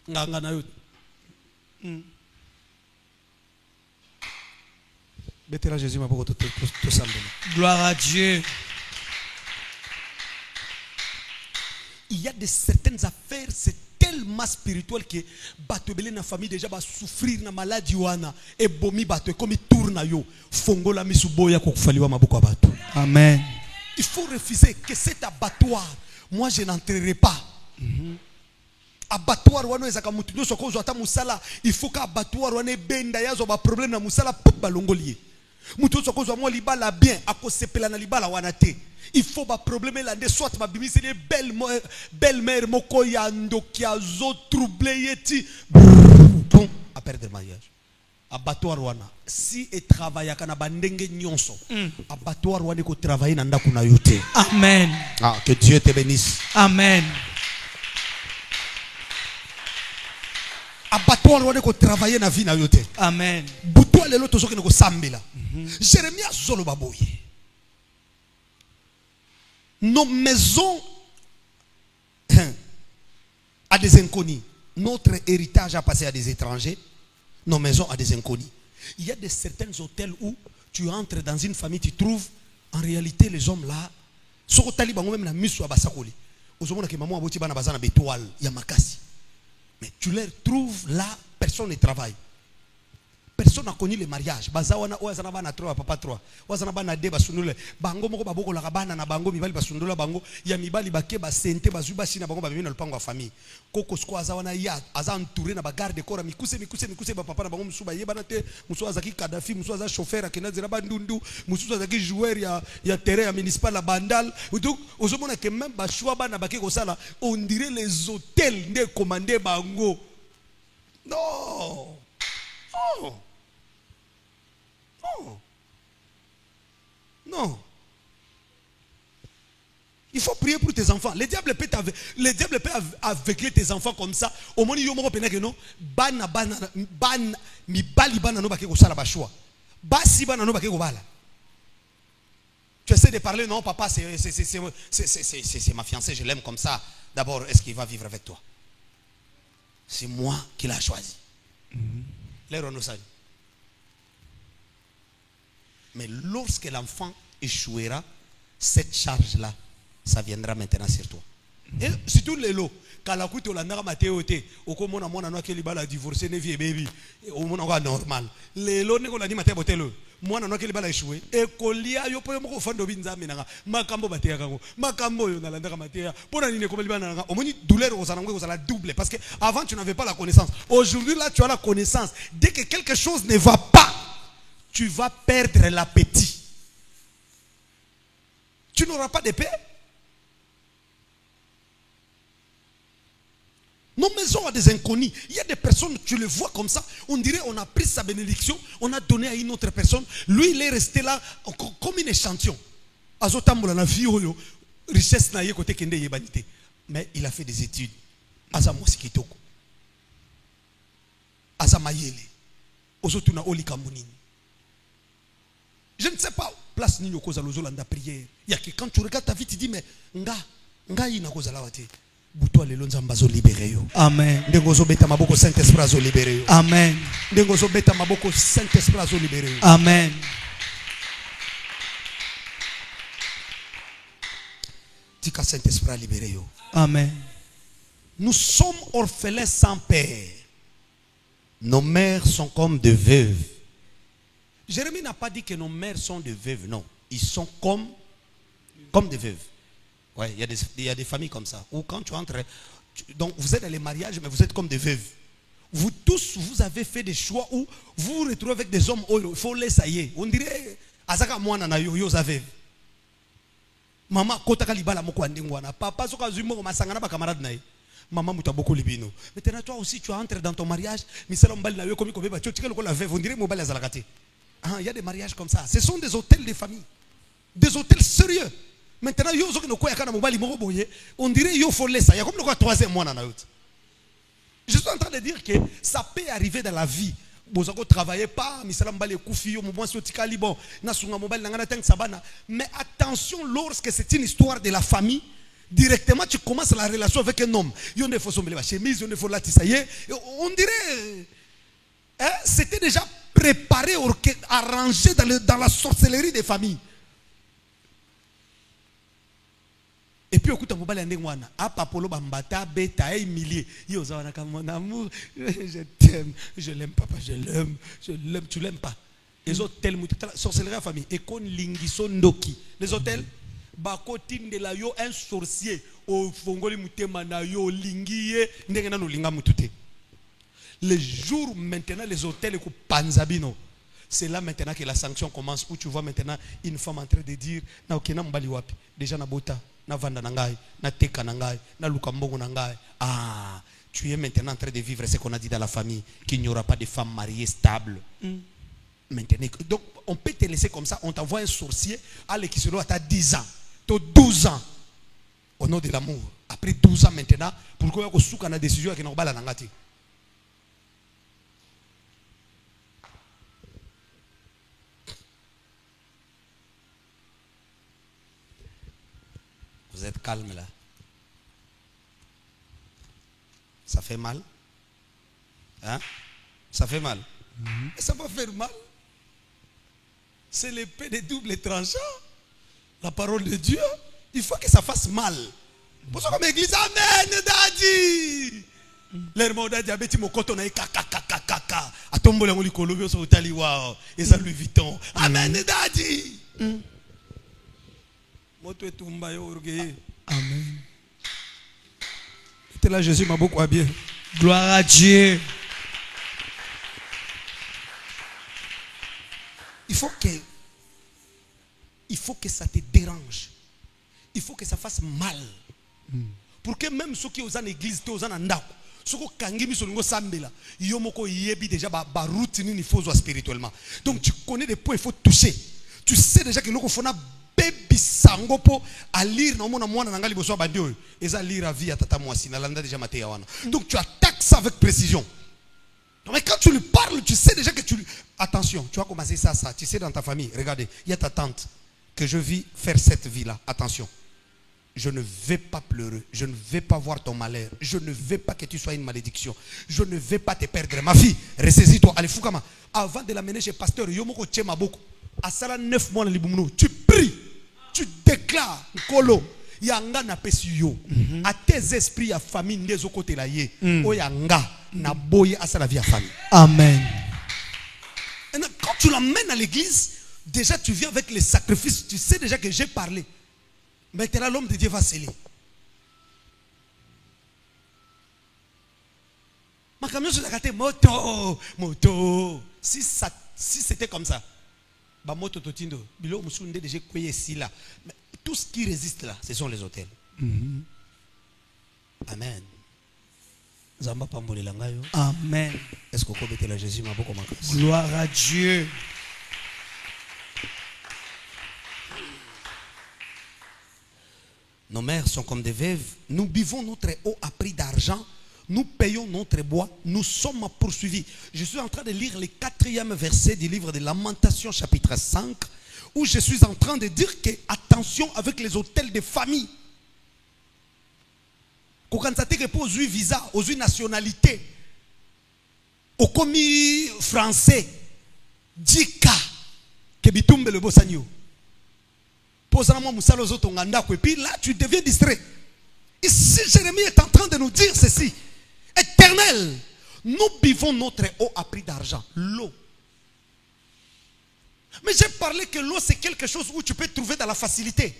Nganga na yo. Betela Jésus m'a beaucoup tout semblé. Gloire à Dieu. Il y a de certaines affaires, c'est tellement spirituel que batobele na famille déjà va souffrir na maladie wana et bomi bato comme il tourne yo fongola misuboya ko kufaliwa maboko ya bato. Amen. Il faut refuser que cet abattoir, moi je n'entrerai pas. Abattoir wana ezaka mutu nyoso ko zota musala, il faut ka abattoir wana benda yazo ba problème na musala pop balongolier. Mutu nyoso ko zo mo libala bien akosepela na libala wana te. Il faut ba problème là de soit ma bimise les belle-mère moko ya ndoki azo troublé yeti bon à perdre mariage. Abattoir wana si et travailler kana bandenge nyonso. Abattoir wana ko travailler na ndaku na yote. Amen. Ah, que Dieu te bénisse. Amen. Abattoir wana ko travailler na vie na yote. Amen. Buto lelo tozoki na ko sambela. Jérémie zolo baboye. Nos maisons à des inconnus. Notre héritage a passé à des étrangers. Nos maisons à des inconnus. Il y a des certains hôtels où tu entres dans une famille, tu trouves en réalité les hommes là. Mais tu les trouves là, personne ne travaille. Personne n'a connu le mariage. Bazawana oazana bana 3 papa 3. Oazana bana 2 basundule. Bango moko baboko la bana na bango mibali basundula bango. Ya mibali bake ba sente bazuba sina bango ba bimina lupango wa famille. Koko sko azawana ya aza entouré na ba garde corps mikuse ba papa na bango musuba yebana te musu azaki Kadhafi musu aza chauffeur akena zira bandundu musu azaki joueur ya terrain ya municipal la bandal. Donc ozomona que même ba choix bana bake ko sala on dirait les hôtels ndé commandé bango. Non. Oh. Non. Il faut prier pour tes enfants. Le diable peut aveugler tes enfants comme ça. Au moins, il y a un non. Mi bali bana no bake ko sala ba choix. Basi bana no bake ko bala. Tu essaies de parler, non, papa, c'est ma fiancée, je l'aime comme ça. D'abord, est-ce qu'il va vivre avec toi? C'est moi qui l'ai choisi. Mais lorsque l'enfant échouera, cette charge-là, ça viendra maintenant sur toi. Et surtout les lots. Quand la coupe la nara matéoté, au comment on a qui libala divorcé, ne vie baby, au monde normal. Les lots ne qu'on a dit maté botello. Moi on a qui libala échoué. Et colia yo po mo fando binza menanga. Makambo batea kango. Makambo yo na la nara matéa. Pour nani ne comme libana. Au moins douleur aux alangues aux la double parce que avant tu n'avais pas la connaissance. Aujourd'hui là tu as la connaissance. Dès que quelque chose ne va pas, tu vas perdre l'appétit. Tu n'auras pas de paix. Nos maisons à des inconnus. Il y a des personnes, tu les vois comme ça. On dirait on a pris sa bénédiction, on a donné à une autre personne. Lui, il est resté là comme un échantillon. Azotambola na vie oyo, richesse na ye côté kende yebanité. Mais il a fait des études. Aza mosikitoko. Aza mayele. Ozotuna oli kamunini. Je ne sais pas, place ni yoko za lozolanda prière. Il y a que quand tu regardes ta vie, tu dis mais nga ina kozala wate. Buto lelo nzamba zo libéré yo. Amen. Ndengozo beta maboko Saint-Esprit zo libéré yo. Amen. Ndengozo beta maboko Saint-Esprit zo libéré yo. Amen. Tika Saint-Esprit libéré yo. Amen. Nous sommes orphelins sans père. Nos mères sont comme des veuves. Jérémie n'a pas dit que nos mères sont des veuves, non. Ils sont comme des veuves. Ouais, il y a des familles comme ça. Où quand tu entres, donc vous êtes dans les mariages, mais vous êtes comme des veuves. Vous tous, vous avez fait des choix où vous vous retrouvez avec des hommes, il faut les sailler. On dirait, Azaka mwana na yo veuve. Maman, kotaka libala moko andingwana. Papa, soka zumo masangana ba camarade nae. Maman muta beaucoup libino. Maintenant toi aussi tu entres dans ton mariage, misala mbali na yo komi kobe ba tchika loko la veuve, on dirait mobile azalakati. Ah, il y a des mariages comme ça. Ce sont des hôtels de famille. Des hôtels sérieux. Maintenant, on dirait qu'il faut laisser. Il y a comme le troisième mois. Je suis en train de dire que ça peut arriver dans la vie. Vous ne travaillez pas, mais attention, lorsque c'est une histoire de la famille, directement tu commences la relation avec un homme. On dirait, c'était déjà préparé, arrangé dans la sorcellerie des familles. Et puis, écoute, mon bal wana a papolo bambata beta humilié. Yo zawana comme mon amour, je t'aime, je l'aime papa, je l'aime, tu l'aimes pas. Les hôtels sorcellerie à famille et kon lingiso ndoki. Les hôtels bakotine de la yo un sorcier au fongoli mutema na yo lingiye ndengena no linga mutute. Les jours maintenant les hôtels ko panzabino. C'est là maintenant que la sanction commence où tu vois maintenant une femme en train de dire na okena mbali wapi déjà na bota. Na vanda nangai, na teka nangai, na lukambongo nangai. Ah, tu es maintenant en train de vivre ce qu'on a dit dans la famille, qu'il n'y aura pas de femme mariée stable. Maintenant, donc on peut te laisser comme ça, on t'envoie un sorcier, allez qui se doit à 10 ans, tu 12 ans, au nom de l'amour. Après 12 ans maintenant, pourquoi on a une décision qui n'a pas la nangati? Vous êtes calme là. Ça fait mal? Hein? Ça fait mal? Et ça va faire mal. C'est l'épée de double tranchant. La parole de Dieu. Il faut que ça fasse mal. Pour ça comme église, amen, daddy. L'hermon daddy a bêti mon coton a kaka. A tombé dans le colo, sur Italie, wow. Et ça Louis Vuitton. Amen, daddy. Amen. Et là, Jésus m'a beaucoup bien. Gloire à Dieu. Il faut que ça te dérange. Il faut que ça fasse mal. Pour que même ceux qui sont en église, ceux qui sont en ndako, ceux qui sont sambela, yomoko yebi déjà ba route ni faut spirituellement. Donc tu connais des points il faut toucher. Tu sais déjà que l'on faut na baby sango po à lire na mona mwana ngali boso bandio. Eza lire à vie à tata mwasi na landa déjà maté wana. Donc tu attaques ça avec précision. Mais quand tu lui parles, tu sais déjà que tu lui... Attention, tu as commencé ça. Tu sais dans ta famille, regardez, il y a ta tante que je vis faire cette vie-là. Attention, je ne vais pas pleurer. Je ne vais pas voir ton malheur. Je ne vais pas que tu sois une malédiction. Je ne vais pas te perdre. Ma fille, ressaisis-toi. Allez, Foukama. Avant de l'amener chez pasteur, Yomoko Tchema Boko, à Sala 9 mois, tu pries, tu déclares, Kolo. Yanga na pesiyo à tes esprits à famille des autres côtés là yé oyanga na boye à la vie à famille. Amen. Et quand tu l'emmènes à l'église, déjà tu viens avec les sacrifices, tu sais déjà que j'ai parlé. Maintenant l'homme de Dieu va sceller. Ma camion sur la carte moto. Si c'était comme ça, bah moto totindo, bilo musunde déjà quoi ici là. Tout ce qui résiste là, ce sont les hôtels. Amen. Amen. Est-ce qu'on peut mettre la Jésus ma beaucoup ma Gloire à Dieu. Nos mères sont comme des veuves. Nous buvons notre eau à prix d'argent. Nous payons notre bois. Nous sommes poursuivis. Je suis en train de lire le 4e verset du livre de Lamentations chapitre 5. Où je suis en train de dire que attention avec les hôtels de famille. Quand ça te repose aux visa, aux nationalités, au commis français, 10 cas, que bitumbe le bossanio. Pose-moi moussalo zotonganda, et puis là tu deviens distrait. Ici, Jérémie est en train de nous dire ceci. Éternel, nous buvons notre eau à prix d'argent. L'eau. Mais j'ai parlé que l'eau, c'est quelque chose où tu peux trouver dans la facilité.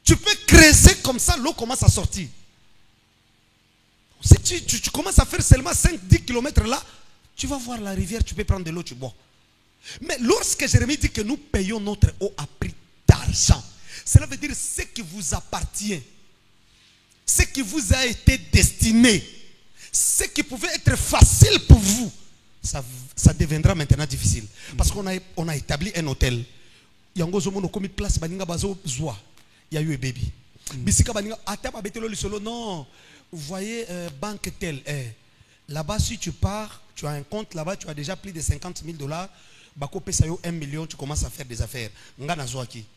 Tu peux creuser comme ça, l'eau commence à sortir. Si tu commences à faire seulement 5-10 km là, tu vas voir la rivière, tu peux prendre de l'eau, tu bois. Mais lorsque Jérémie dit que nous payons notre eau à prix d'argent, cela veut dire ce qui vous appartient, ce qui vous a été destiné, ce qui pouvait être facile pour vous, ça deviendra maintenant difficile. Parce qu'on a établi un hôtel. Il y a une place, il y a eu un baby. Non, vous voyez, banque telle. Là-bas, si tu pars, tu as un compte là-bas, tu as déjà plus de 50 000 $. Bako pesa yo 1 million, tu commences à faire des affaires.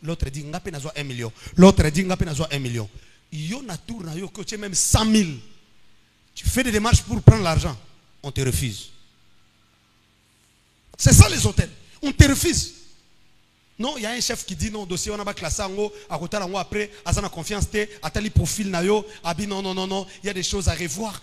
L'autre dit, nga pe nazwa 1 million. L'autre dit, nga pe nazwa 1 million. Yo na tour na yo, que tu as même 100 000. Tu fais des démarches pour prendre l'argent. On te refuse. C'est ça les hôtels. On te refuse. Non, il y a un chef qui dit non, dossier on a pas classé en haut, à côté en haut après, à sa confiance, à tali profil na yo, abi non, il y a des choses à revoir.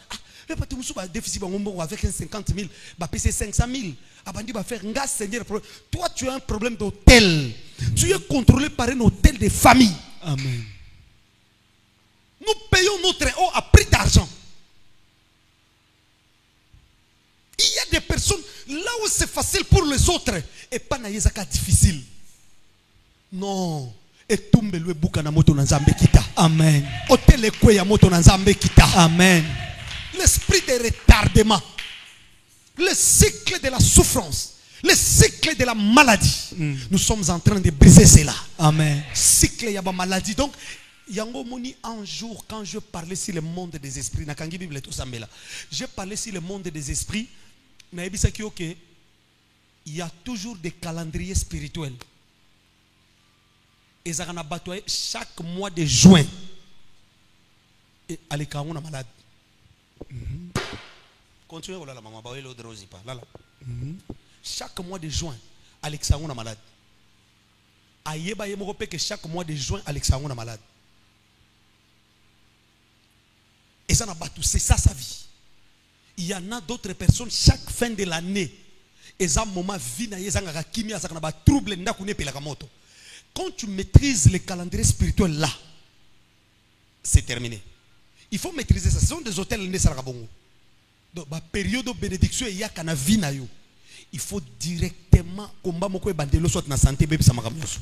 Le paté moussou ba déficit avec 50 000, ba PC 500 000. Abandi va faire ngas seigneur. Toi tu as un problème d'hôtel. Tu es contrôlé par un hôtel de famille. Amen. Nous payons notre eau à prix d'argent. Il y a des personnes là où c'est facile pour les autres et pas na yezaka difficile. Non. Et tombe le bouka na moto na nzambe kita. Amen. Hôtel ekwe ya moto na nzambe kita. Amen. L'esprit de retardement, le cycle de la souffrance, le cycle de la maladie. Nous sommes en train de briser cela. Amen. Cycle ya ba maladie. Donc, yango moni un jour quand je parlais sur le monde des esprits, na kangi Bible tout sambela. J'ai parlé sur le monde des esprits. Na ebisa ki ok, il y a toujours des calendriers spirituels. Et ça a batoyé chaque mois de juin. Et allez quand on a malade. Continuez, oh là là, maman, bah oui, l'autre rose pas. Là, là. Chaque mois de juin, Alexandre est malade. Ayeba yemorope que chaque mois de juin, Alexandre est malade. Et ça n'a pas tout, c'est ça sa vie. Il y en a d'autres personnes, chaque fin de l'année, et ça moment vie na yezanga kimia ça n'a trouble nda kune pela kamoto. Quand tu maîtrises le calendrier spirituel là, c'est terminé. Il faut maîtriser ça. Ce sont des hôtels ne sarabongo. Donc la période de bénédiction il y a kana vie na yo. Il faut directement combat moko e bandelo soit na santé bébé ça makamoso.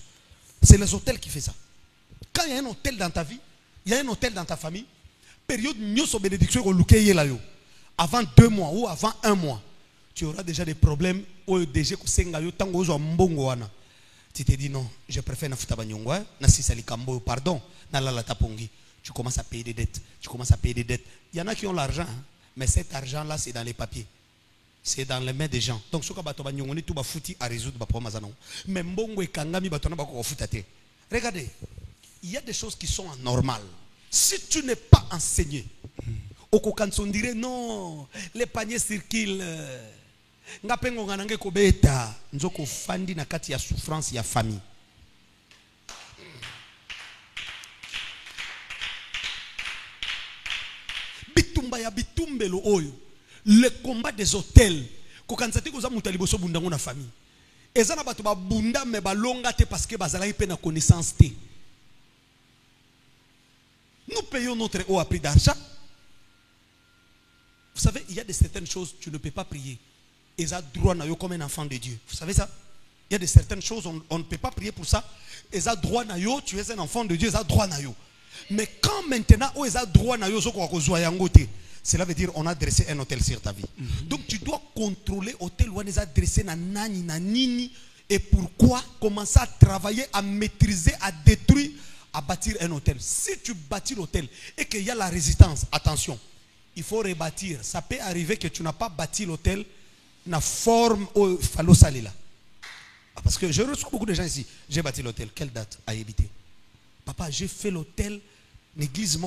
C'est les hôtels qui fait ça. Quand il y a un hôtel dans ta vie, il y a un hôtel dans ta famille, période nyoso bénédiction ko luke la yo. Avant 2 mois ou avant 1 mois, tu auras déjà des problèmes au déjà ko senga yo tango zo mbongo wana. Tu te dis non, je préfère na futa banyongwa, na sisali kambo pardon, na la tapongi. Tu commences à payer des dettes. Tu commences à payer des dettes. Il y en a qui ont l'argent, hein, mais cet argent-là, c'est dans les papiers. C'est dans les mains des gens. Donc, ce que tu vas foutre à résoudre le problème. Mais regardez, il y a des choses qui sont anormales. Si tu n'es pas enseigné, on dirait non, les paniers circulent. Fandi na kati ya souffrance ya famille. Le combat des hôtels. Na famille. Ezana bato ba bunda me ba longa te parce que bazala pe na connaissance te. Nous payons notre eau à prix d'argent. Vous savez, il y a de certaines choses tu ne peux pas prier. Et ça droit na yo comme un enfant de Dieu. Vous savez ça? Il y a de certaines choses on ne peut pas prier pour ça. Et ça droit na yo, tu es un enfant de Dieu, ça droit na yo. Mais quand maintenant où ça droit na yo soko ko zoya ngote. Cela veut dire on a dressé un hôtel sur ta vie. Donc tu dois contrôler l'hôtel où on a dressé na nani na nini et pourquoi commencer à travailler, à maîtriser, à détruire, à bâtir un hôtel. Si tu bâtis l'hôtel et qu'il y a la résistance, attention, il faut rebâtir. Ça peut arriver que tu n'as pas bâti l'hôtel na forme au fallo salila. Parce que je reçois beaucoup de gens ici. J'ai bâti l'hôtel. Quelle date a évité? Papa, j'ai fait l'hôtel. L'église,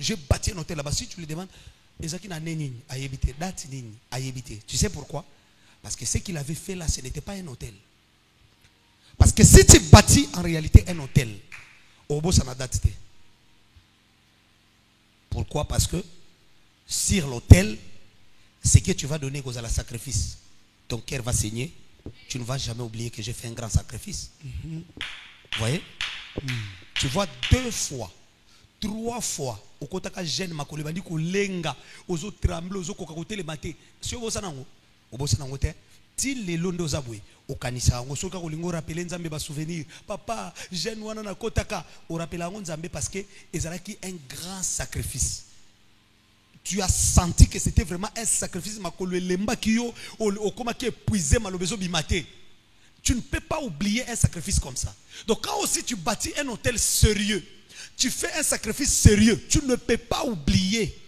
j'ai bâti un hôtel là-bas. Si tu lui demandes, tu sais pourquoi? Parce que ce qu'il avait fait là, ce n'était pas un hôtel. Parce que si tu bâtis en réalité un hôtel, au bout ça n'a date. Pourquoi? Parce que sur l'autel, ce que tu vas donner aux à la sacrifice, ton cœur va saigner. Tu ne vas jamais oublier que j'ai fait un grand sacrifice. Vous voyez? Tu vois 2 fois, 3 fois. Au côté de jeune makole bandi ko lenga, ozo tremble, ozo koka kote le maté. Si obo sanango, te. Ti le londo zabwe, o kanisa ngo soka ko lingo rappeler nzambe ba souvenir. Papa, jeune wana na kotaka, o rappeler ngo nzambe parce que ezalaki un grand sacrifice. Tu as senti que c'était vraiment un sacrifice makolo lemba kiyo o koma ki épuisé malobezo bimaté. Tu ne peux pas oublier un sacrifice comme ça. Donc quand aussi tu bâtis un hôtel sérieux, tu fais un sacrifice sérieux, tu ne peux pas oublier.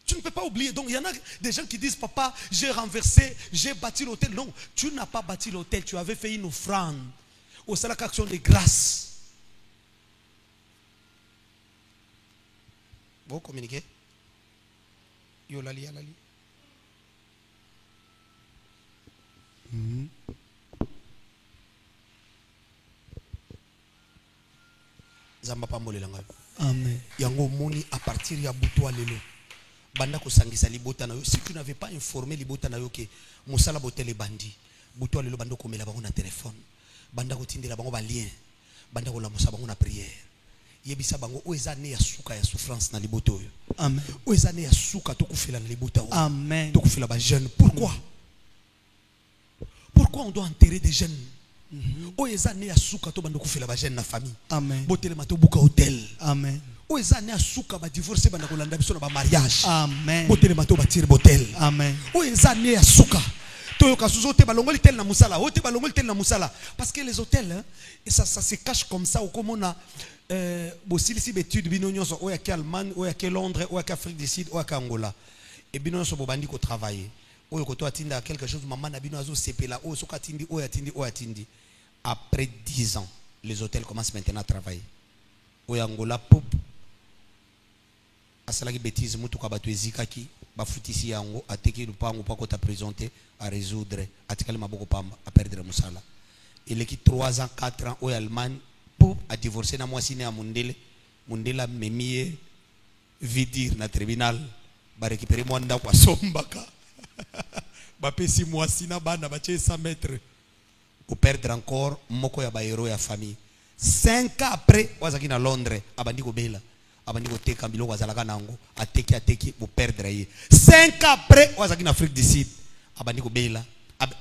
Tu ne peux pas oublier. Donc il y en a des gens qui disent, papa, j'ai renversé, j'ai bâti l'hôtel. Non, tu n'as pas bâti l'hôtel, tu avais fait une offrande. Au salak action de grâce. Vous communiquez? Yo lali, lali. Zamba pambolela ngayo. Amen. Yango moni à partir ya butu alelo. Banda ko sangisa libota na yo. Si tu n'avais pas informé libota na yo que musala botel bandi, butu alelo bando komela bango na téléphone. Banda ko tindela bango ba lien. Banda ko la musa bango na prière. Yebisa bango oezane ya suka ya souffrance na liboto yo. Amen. Oezane ya suka to kufela na libota. Amen. To kufela ba jeune. Pourquoi? Pourquoi on doit enterrer des jeunes? Oezane ya suka to bando kufela ba jeune na famille. Amen. Botele mato buka hotel. Amen. Oezane ya suka ba divorcer banda ko landa biso na ba mariage. Amen. Botele mato ba tire botel. Amen. Oezane ya suka. Parce que les hôtels, hein, ça se cache comme ça. Comme on a si études, binonios, ou à Allemagne, ou à Londres, ou à Afrique du Sud, ou à Angola. Et binonios, bobandi ko travailler. Ou ko atinda quelque chose, maman na binozo sepela, ou soka tindi, ou atindi. Après 10 ans, les hôtels commencent maintenant à travailler. Ou Angola, pop. Asalaki bêtise, mutuka batu ezikaki. Bafutisi yango ateki lupango pako ta présenté à résoudre atikali maboko pamba à perdre musala. Il est qui 3 ans 4 ans au Allemagne pour à divorcer na mwasi ne amundele mundela memie vidir na tribunal ba récupérer mwanda kwa sombaka ba pesi mwasi na bana ba 100 mètres pour perdre encore moko ya ba héros ya famille. 5 ans après wazaki na Londres abandi ko bela. Ateki pour perdre. 5 ans après, en Afrique du Sud.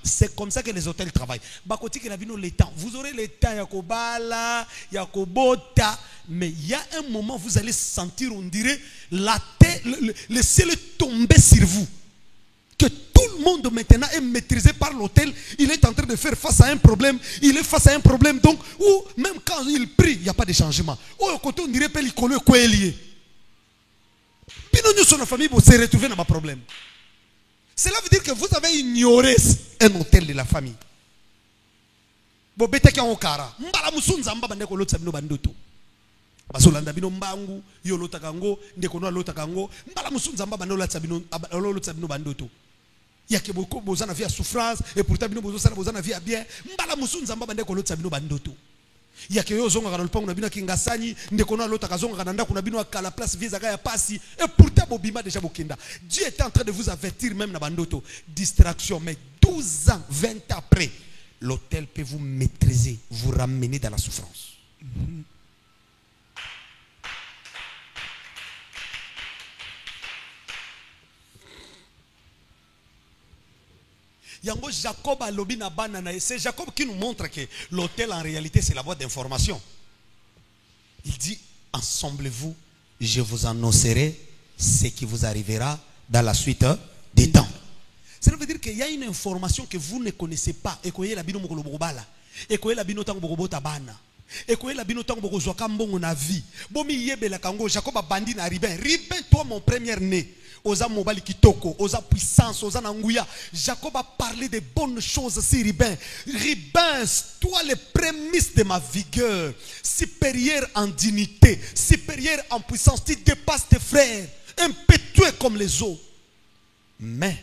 C'est comme ça que les hôtels travaillent. Vous aurez le temps, yakobala, yakobota, mais il y a un moment vous allez sentir, on dirait, la terre, laissez-le tomber sur vous. Que tout le monde maintenant est maîtrisé par l'hôtel. Il est en train de faire face à un problème. Il est face à un problème. Donc, ou même quand il prie, il n'y a pas de changement. Au côté, on dirait que l'icône est quoi lié. Puis nous sommes la famille pour se retrouver dans un problème. Cela veut dire que vous avez ignoré un hôtel de la famille. Bon, bête qui en kara. Mbala musunza mbaba ndeko lotsa bino bandoto. Basolanda bino mbangu, yo lotakango, ndeko no lotakango. Mbala musunza mbaba ndeko lotsa bino bandoto. Il y a que beaucoup de gens qui ont souffrance et pourtant ils ont vie bien. Mbala musunza mbaba ndeko lotsa bino bandoto. Il y a que yo zonga kana lupango na bino kingasani ndeko na lota kazonga kana ndako na bino akala place visa ya pasi et pourtant bobima déjà bokenda. Dieu est en train de vous avertir même na bandoto. Distraction, mais 12 ans, 20 ans après, l'hôtel peut vous maîtriser, vous ramener dans la souffrance. Yango Jacob a lobi na banana. C'est Jacob qui nous montre que l'hôtel en réalité c'est la boîte d'information. Il dit, ensemble-vous, je vous annoncerai ce qui vous arrivera dans la suite des temps. Ça veut dire qu'il y a une information que vous ne connaissez pas. Et que la bino mokolo bala. Et que la bino tango bota bana. Et que la bino tango boko zoka mbongo na vie. Bomi yebe la kango Jacob a bandi na Ribin. Ribin toi mon premier né. Oza mobali kitoko, oza puissance, oza nanguya. Jacob a parlé de bonnes choses sur Ribin. Ribin, toi les prémices de ma vigueur, supérieur en dignité, supérieur en puissance, tu dépasses tes frères, impétueux comme les eaux. Mais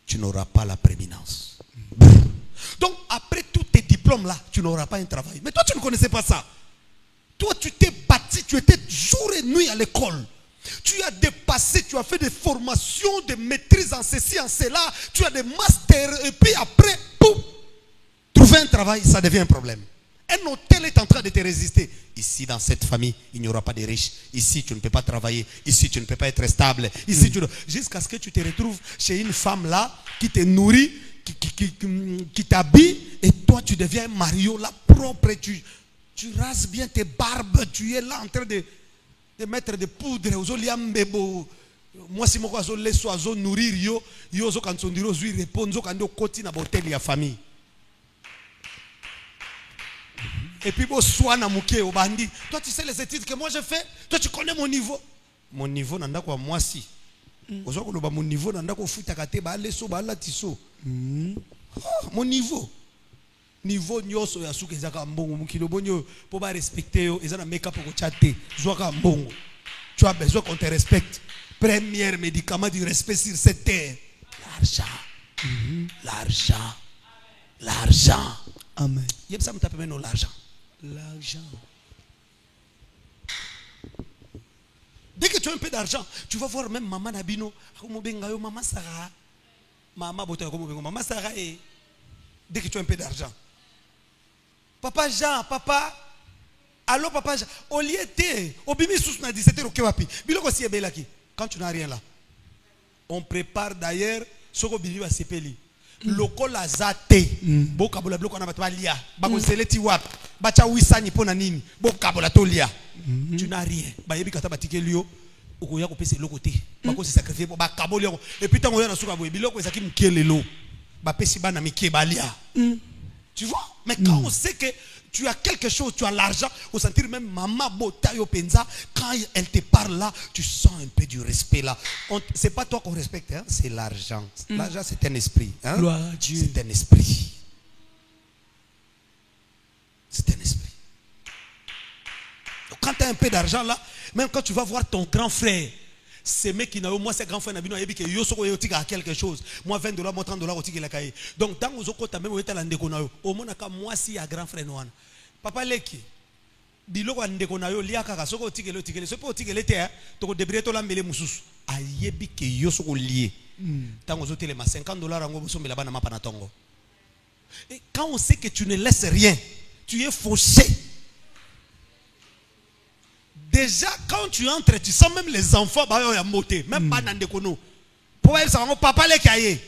tu n'auras pas la prééminence. Donc après toutes tes diplôme-là, tu n'auras pas un travail. Mais toi, tu ne connaissais pas ça. Toi, tu t'es bâti, tu étais jour et nuit à l'école. Tu as dépassé, tu as fait des formations, des maîtrises en ceci, en cela. Tu as des masters. Et puis après, pouf, trouver un travail, ça devient un problème. Un hôtel est en train de te résister. Ici, dans cette famille, il n'y aura pas de riches. Ici, tu ne peux pas travailler. Ici, tu ne peux pas être stable. Ici, jusqu'à ce que tu te retrouves chez une femme là qui te nourrit, qui t'habille. Et toi, tu deviens un Mario là propre. Et tu rases bien tes barbes. Tu es là en train de mettre des poudres. Moi, si je laisse nourrir, yo quand on dit répondre quand on continue à hôtel la famille. Et puis, toi, tu sais les études que moi j'ai fait. Toi, tu connais mon niveau. Mon niveau, nanda quoi moi si. Mon niveau, nanda quoi fout takate ba leso ba la tiso. Mon niveau. Niveau nyoso ya suke zaka mbongo mukilo bonyo pour ba respecter yo ezana make up pour chatter. Zoaka mbongo. Tu as besoin qu'on te respecte. Premier médicament du respect sur cette terre. L'argent. L'argent. L'argent. Amen. Yep, ça me tape maintenant l'argent. L'argent. Dès que tu as un peu d'argent, tu vas voir même maman Nabino. Maman Sarah. Maman Sarah. Dès que tu as un peu d'argent. Papa Jean, papa. Allô, papa Jean. Au lieu de. Au bimi sous na 17h au kewapi. Biloko si ebelaki. Quand tu n'as rien là. On prépare d'ailleurs. Soko bimi va sepeli. Lokola zate bokabola bloko na batwa lia bakoseleti wap bacha wisani pona nini bokabola to lia tu n'as rien ba yebi kata batike lio okoya ko pese lokote bako se sacrifier ba kaboli et puis tango yana suka boye biloko ezaki mkelelo ba pesi bana mike balia. Tu vois, mais quand on sait que tu as quelque chose, tu as l'argent, au sentir même maman botayo penza, quand elle te parle là, tu sens un peu du respect là. C'est pas toi qu'on respecte, hein? C'est l'argent. L'argent c'est un esprit. Hein? Gloire à Dieu. C'est un esprit. C'est un esprit. Donc, quand tu as un peu d'argent là, même quand tu vas voir ton grand frère, ces mecs qui n'ont moi ces grands frères n'abino yebi que yo soko yotika à quelque chose moi $20 moi $30 otiki la kaye donc dans aux okota même oyeta la ndeko na yo au monaka moi si à grand frère noana papa leki biloko ndeko na yo liaka ka soko otiki le otiki so po otiki le te to ko débrouiller to la mbele mususu ayebi que yo soko lié tant aux hôtels ma $50 ngo boso mbela bana mapa na tongo. Et quand on sait que tu ne laisses rien, tu es fauché. Déjà, quand tu entres, tu sens même les enfants, même pas dans des conos. Pour elles, ça va, papa les cahiers.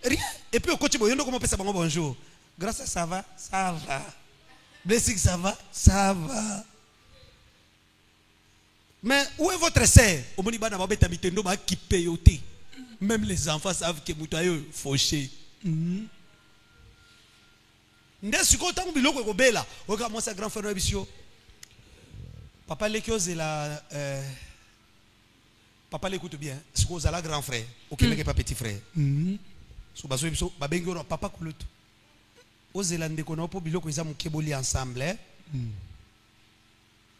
Rien. Et puis au côté, comment ça va, bonjour. Grâce à ça va, ça va. Blessing, ça va, ça va. Mais où est votre sœur? Au Moniba, n'a pas qui paye. Même les enfants savent que Moutayo fauché. N'est-ce que tant biloko ko bela, regarde moi sa grand frère Bisio. Papa l'écoute la papa l'écoute bien. Ce qu'on a la grand frère, OK mais pas petit frère. So baso biso ba bengi on papa kulutu. O zelande ko na po biloko za mukeboli ensemble.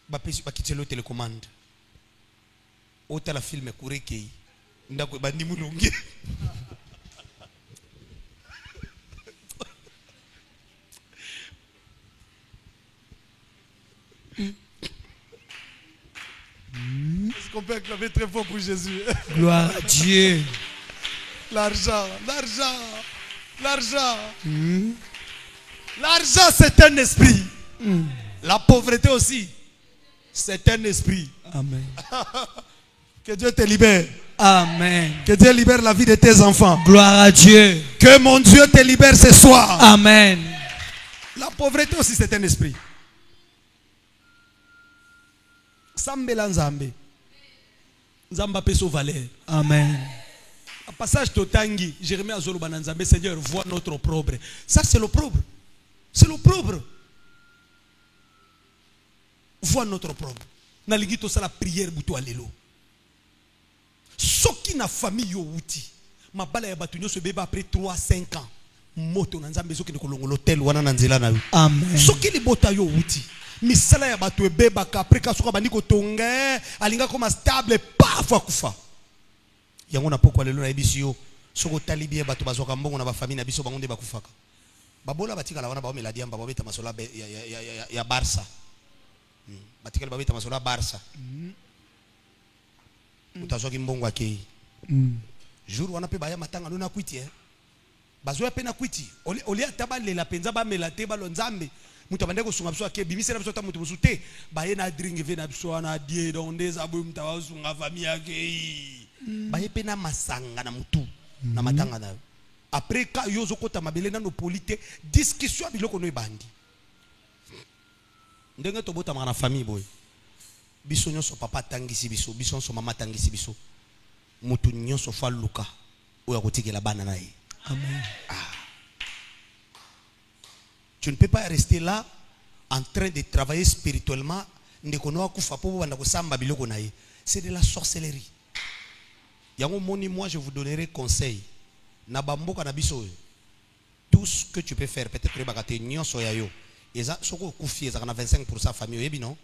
Ba pesi ba kitelo télécommande. O tala film kurekei. Ndako bandi mulungi. Est-ce qu'on peut acclamer très fort pour Jésus? Gloire à Dieu. L'argent, l'argent, l'argent. L'argent, c'est un esprit. La pauvreté aussi, c'est un esprit. Amen. Que Dieu te libère. Amen. Que Dieu libère la vie de tes enfants. Gloire à Dieu. Que mon Dieu te libère ce soir. Amen. La pauvreté aussi, c'est un esprit. Sambela Nzambe. Nzamba peso valeur. Amen. Un passage totangi, Jérémie Azolo Bananzambe, Seigneur, vois notre opprobre. Ça, c'est l'opprobre. C'est l'opprobre. Vois notre opprobre. Naligito ça la prière buto alelo. Soki na famille yo wuti. Ma bala ya batunyo se beba après 3-5 ans. Moto nanzambe soki ne kolongo l'hôtel wana nanzela na yo. Amen. Soki li bota yo wuti. Misala ya batu ebeba kapre kasuka bandiko tonga alinga koma stable parfois kufa. Yango na poko lelo na ebisi yo soko talibie batu bazoka mbongo na ba famille na biso bango nde bakufaka. babola batikala wana ba meladi amba babeta masola ya Barça. Batikala babeta masola Barça. Utazo ki mbongo akei. Jour wana pe baya matanga nona kwiti bazoya pe na kwiti oli ataba lela penza ba melate ba lonzambe mutu abande ko sunga biso ake bimisela biso ta mutu busute baye na drink ve na biso wana die donc des abu mtawa sunga famille ake baye pe na masanga na mutu na matanga na après ka yozo kota mabele na no polite discussion biloko no ebandi ndenge to bota na famille boy biso nyonso papa tangisi biso biso nyonso mama tangisi biso mutu nyonso fa luka oya kotikela bana na ye. Amen. Tu ne peux pas rester là en train de travailler spirituellement. C'est de la sorcellerie. Moi, je vous donnerai conseil. Tout ce que tu peux faire, peut-être que tu as 25% famille.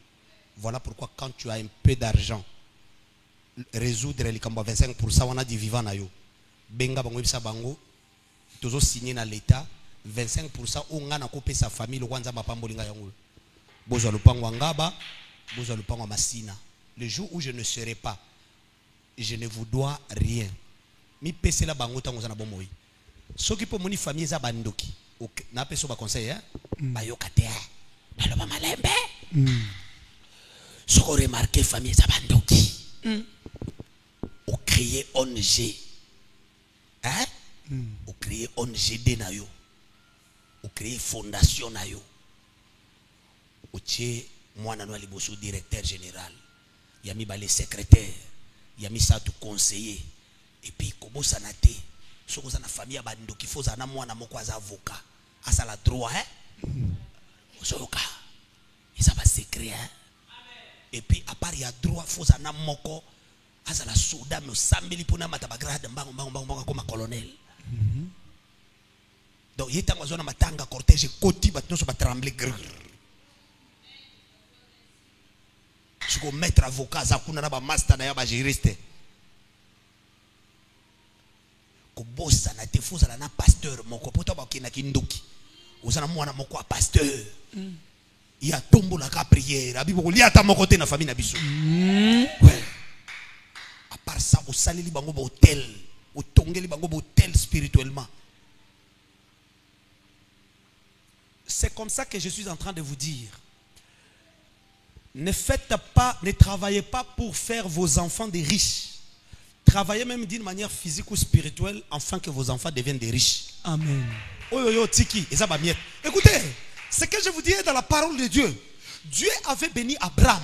Voilà pourquoi quand tu as un peu d'argent, résoudre les 25%, on a du vivant. Benga bango bisa bango tozo signé na l'état 25% onga na kopé sa famille le kwanza mapambo linga yango bozo lupango ngaba bozo lupango masina. Le jour où je ne serai pas, je ne vous dois rien. Mi pese la bango tango za na bomoi soki po moni famille za bandoki na peso ba conseil ba yokate baloba malembe soko remarquer famille za bandoki o créer ONG. Hein? Ou créer ONG na yo. Ou créer fondation na yo. Ou tché moi na liboso directeur général. Yami balé secrétaire. Yami sa tout conseiller. Et puis kobo sanate. Soko za na famille bando ki foza na mwana moko az avocat. Asa la droit hein? Osoka. Isa ba secret hein? Et puis à part ya droit foza na moko asa la souda me sambeli pona matabagrade mbango comme colonel. Donc il était en matanga cortège koti batno so trembler grrr. Je go mettre avocat za kuna na ba master na ya ba juriste. Ko bossa na te fuza na pasteur moko poto ba kina kindoki. Ozana mwana moko a pasteur. Ya tombo la ka prière, abi boko liata moko te na famille na biso. Ouais. À part ça, au salili bango ba hôtel, au tongeli bango ba hôtel spirituellement. C'est comme ça que je suis en train de vous dire. Ne faites pas, ne travaillez pas pour faire vos enfants des riches. Travaillez même d'une manière physique ou spirituelle afin que vos enfants deviennent des riches. Amen. Écoutez, ce que je vous dis est dans la parole de Dieu. Dieu avait béni Abraham,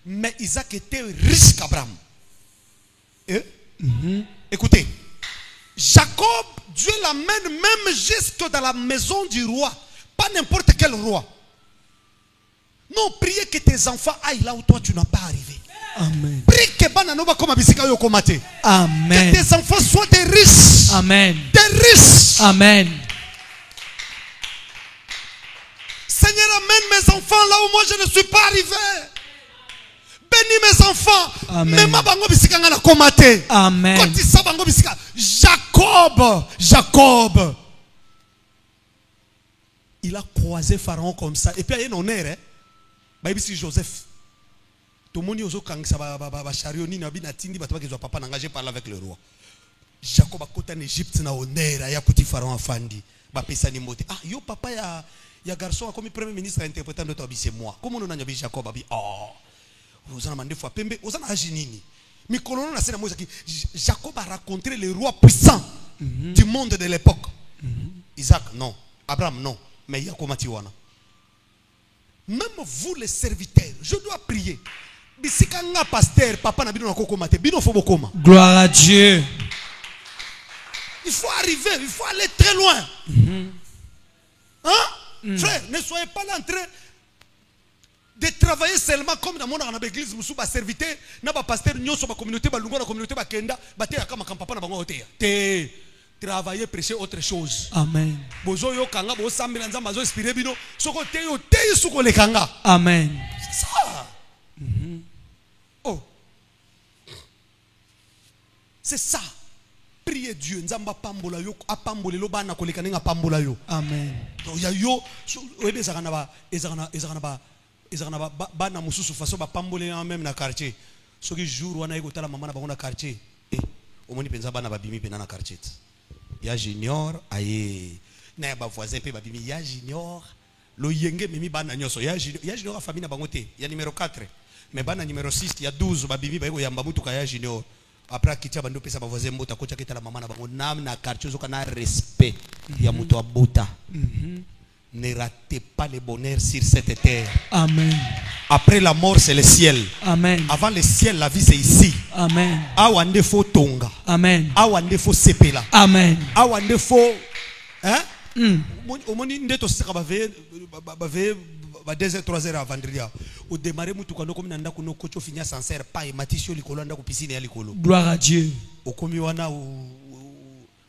mais Isaac était riche qu'Abraham. Écoutez, Jacob, Dieu l'amène même jusque dans la maison du roi. Pas n'importe quel roi. Non, priez que tes enfants aillent là où toi tu n'as pas arrivé. Amen. Prie que Bananoba comme Abisika yo komate. Amen. Que tes enfants soient des riches. Amen. Des riches. Amen. Seigneur, amène mes enfants là où moi je ne suis pas arrivé. Bénis mes enfants. Amen. Amen. Jacob. Il a croisé Pharaon comme ça. Et puis il y a un honneur. Ici Joseph. Tout le monde a papa engagé parler avec le roi. Jacob a côté en Égypte na honneur. Il y a côté Pharaon a fandi. Ah, yo papa ya garçon comme premier ministre interprétant de toi c'est moi. Comment on a dit Jacob a dit oh. Vous en avez fois pembe, vous en avez génie. Mais colonel na sena moïse Jacob a rencontré les rois puissants du monde de l'époque. Isaac non, Abraham non, mais Yakob Matiwana. Même vous les serviteurs, je dois prier. Bisikanga pasteur, papa na bino na koko mate, bino fo bokoma. Gloire à Dieu. Il faut arriver, il faut aller très loin. Hein? Frère, ne soyez pas là en train de travailler seulement comme dans mon église, vous êtes serviteur, na ba pasteur nyonso ba communauté ba lungo na communauté ba kenda, ba te kama papa na bango hotea. Te travailler prêcher autre chose. Amen. Bozo yo kanga bo sambela nzamba zo inspirer bino, soko te yo te suko le kanga. Amen. C'est ça. Oh. C'est ça. prier Dieu nzamba pambola yo apambola lo bana koleka ninga pambola yo. Amen. Donc ya yo ebe ezana ba bana mususu faso ba pambola même na quartier. Soki jour wana eko tala mama na bango na quartier. Omoni penza bana babimi pena na quartier. Ya junior aye na ba voisin pe babimi ya junior lo yenge mimi bana nyoso ya junior a famille na bango te ya numéro 4 mais bana numéro 6 ya 12 babimi ba eko yamba mutuka ya junior. Après kitia bando pesa ba voisin mbota kocha ketala mama na bango nam na quartier zoka na respect ya muto abota. Ne ratez pas le bonheur sur cette terre. Amen. Après la mort c'est le ciel. Amen. Avant le ciel la vie c'est ici. Amen. Awande fo tonga. Amen. Awande fo sepela. Amen. Awande fo hein? Omoni ndeto sika ba ve 2h 3h à vendredi. Au démarrer mutu kwa noko minanda kuno kocho finya sincère pa e matisio likolo anda ku piscine ya likolo. Gloire à Dieu. Okomi wana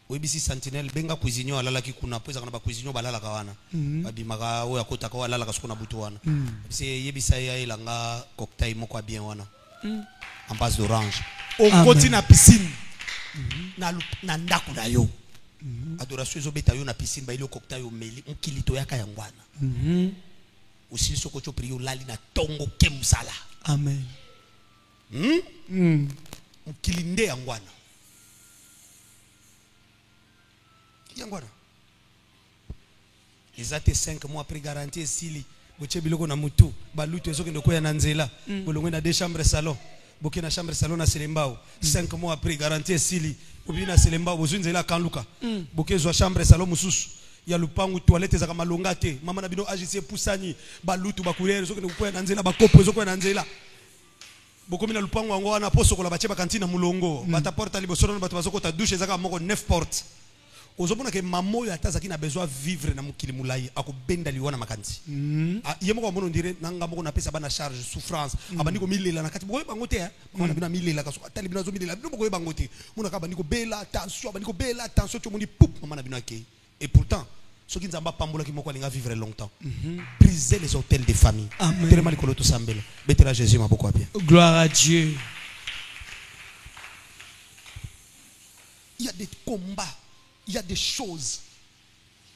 Webisi sentinelle benga cuisinier alala ki kuna poza kana ba cuisinier balala kawana. Babimaka oya kota ka alala ka sukuna butu wana. Bisi yebisa ya ilanga cocktail moko bien wana. En base d'orange. Au côté na piscine. Na ndaku na yo. Adoration zo beta yo na piscine ba ile cocktail yo meli nkilito yaka yangwana. Aussi soko cho priyo lali na tongo kemusala. Amen. Nkilinde yangwana. Yangwana. Ils ont 5 mois après garantie sili. Boche biloko na mutu. Balutu ezoke ndoko ya nanzela. Bolongwe na 2 chambres salon. Boke na chambre salon na Selembao. 5 mois après garantie sili. Obi na Selembao bozunzela kanluka. Boke zo chambre salon mususu. Ya lupangu toilette za kama longa te. Mama na bino agissé pusani. Balutu bakulere ezoke ndoko ya nanzela bakopo ezoke ya nanzela. Bokomi na lupangu wango wana poso kola bache ba kantina mulongo. Bata porta libosoro na bato bazoko ta douche ezaka moko 9 portes. Ozomona ke mamo yo ataza kina besoin vivre na mukili mulai akobenda liwana makanzi. Yemo ko mono ndire nanga moko na pesa bana charge souffrance abandiko milela na kati boye bango te bana bina milela kaso atali bina zo milela bino boye bango te mona ka bandiko bela attention to moni poup mama na bino akei. Et pourtant ceux qui nzamba pambola ki moko alinga vivre longtemps. Briser les hôtels de famille. Tellement likolo to sambela. Betela Jésus maboko bien. Gloire à Dieu. Il y a des combats. Il y a des choses.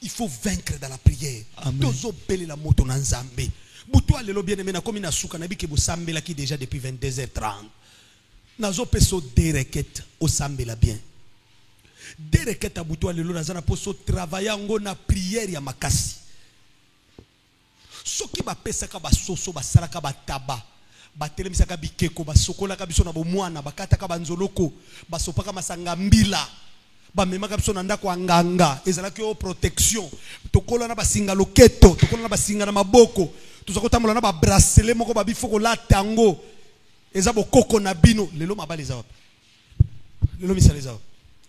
Il faut vaincre dans la prière. Tozo bele la moto na nzambe. Butu alelo bien aimé na komi na suka na bike bo sambela ki déjà depuis 22h30. Nazo peso des requêtes au sambela bien. Des requêtes à butu alelo nazana poso travailler ngo na prière ya makasi. Soki ba pesa ka ba soso ba sala ka ba taba. Ba telemisa ka bikeko ba sokola ka biso na bo mwana ba kata ka ba nzoloko ba sopaka masanga mbila. Ba memaka biso na ndako anganga ezalaki o protection tokola na basinga loketo tokola na basinga na maboko tuzakotambola na ba bracelet moko ba bifoko la tango ezabo koko na bino lelo mabali za wapi lelo misale za wapi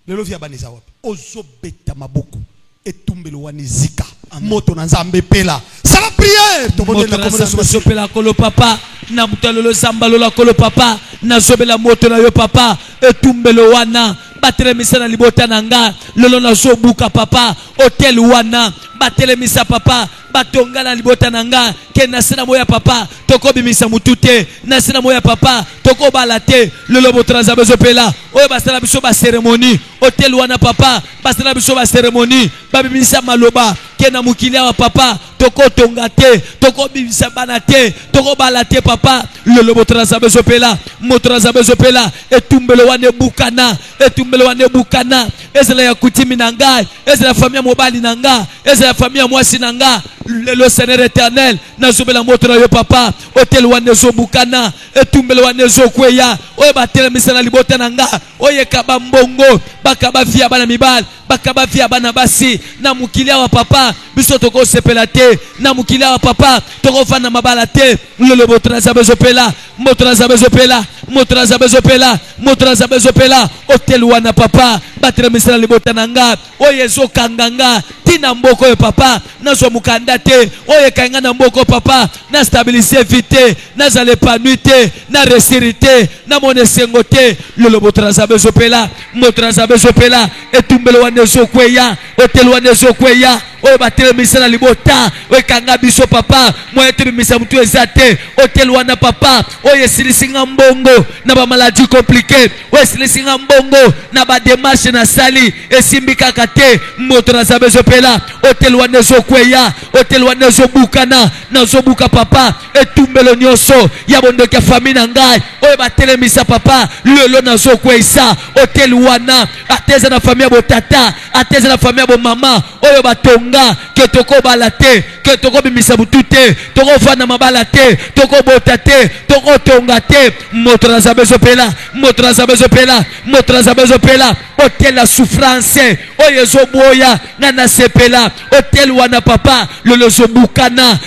lelo via bani za wapi ozo beta maboko etumbelo wanizika moto na nzambe pela sala prière to bonne la communauté pela kolo papa na mutalo zamba lola kolo papa na zobela moto na yo papa etumbelo wana batelemisa na libota nanga lolo na zobuka papa hotel wana batelemisa papa batonga na libota nanga ke na sena moya papa toko bimisa mutute na sena moya papa toko balate lolo botraza bezopela oyo basala biso ba cérémonie hotel wana papa basala biso ba cérémonie babimisa maloba ke na mukilia wa papa toko tonga te toko bimisa bana te toko balate papa lolo botraza bezopela motraza bezopela etumbelo wane bukana etumbelo wane bukana ezela ya kutimi nanga ezela famille mobali nanga ezela famille mwasi nanga le Seigneur éternel nazobela moto na yo papa hotel wane zo bukana etumbelo wane zo kweya oyo batelemisa na libota nanga oye kaba mbongo bakaba via bana mibal bakaba via bana basi na mukilia wa papa biso toko sepela te na mukilia wa papa toko fana mabala te lolo botraza bezopela motraza bezopela motraza bezopela motraza bezopela hotel wana papa batelemisa na libota nanga oye zo kanganga tina mboko yo papa nazo mukanda te oye kanga na mboko papa na stabiliser vite na zale panuite na resirite na monesengo te lolo botraza bezopela motraza bezopela etumbelo wanezo kweya hotel wanezo kweya oye batele misala libota oye kanga biso papa moye tebimisa mutu ezate hotel wana papa oye silisinga mbongo na ba maladie compliquée oye silisinga mbongo na ba démarche na sali esimbika kate motraza bezopela hotel wana zokweya hotel wana zobukana na zobuka papa etumbelo nyoso ya bondoka famille na ngai oye batelemisa papa lelo na zokweisa hotel wana ateza na famille botata ateza na famille bo mama oyo batonga ke toko balate ke toko bimisa butute toko fana mabala te toko botate toko tonga te motraza bezopela motraza bezopela motraza bezopela hotel la souffrance oyo zoboya ngana sepela hotel wana papa lelo zobukana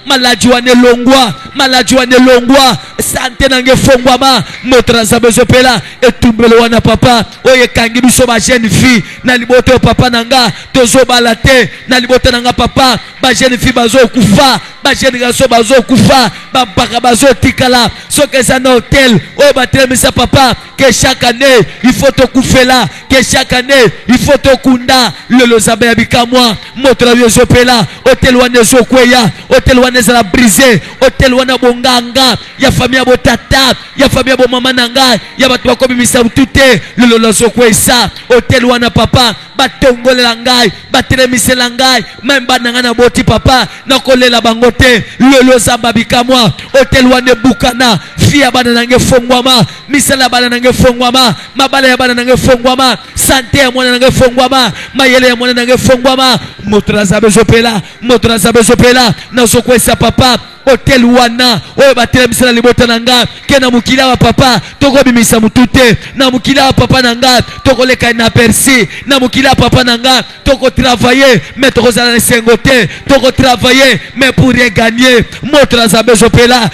maladi wane longwa maladi wane longwa sante nange fongwama motraza bezopela etumbelo wana papa oye kangi biso ba jeune fille na liboto papa nanga tozo balate na liboto nanga papa ba jeune fille bazo kufa ba jeune garçon bazo kufa ba baka bazo tikala soke za na hotel oye batelemisa papa que chaque année il faut te kufela que chaque année il faut te kunda lelo zabe yabika moi motraza bezopela hotel wana zokweya hotel wana za brisé hotel wana bonganga ya famille botata ya famille bo mama nanga ya batu bakobimisa mutute lelo lozokwesa hotel wana papa batongolela ngai batelemisela ngai memba nanga na boti papa nakolela bango te lelo zamba bikamwa hotel wana bukana fia bana nange fongwama misala bana nange fongwama mabala ya bana nange fongwama sante ya mwana nange fongwama mayele ya mwana nange fongwama motraza bezopela nazokwesa papa hotel wana oyo batelemisa na libota nanga ke na mukila wa papa toko bimisa mutute na mukila wa papa nanga toko leka na persi na mukila wa papa nanga toko travailler mais toko zala sengo te toko travailler mais pour rien gagner motraza bezopela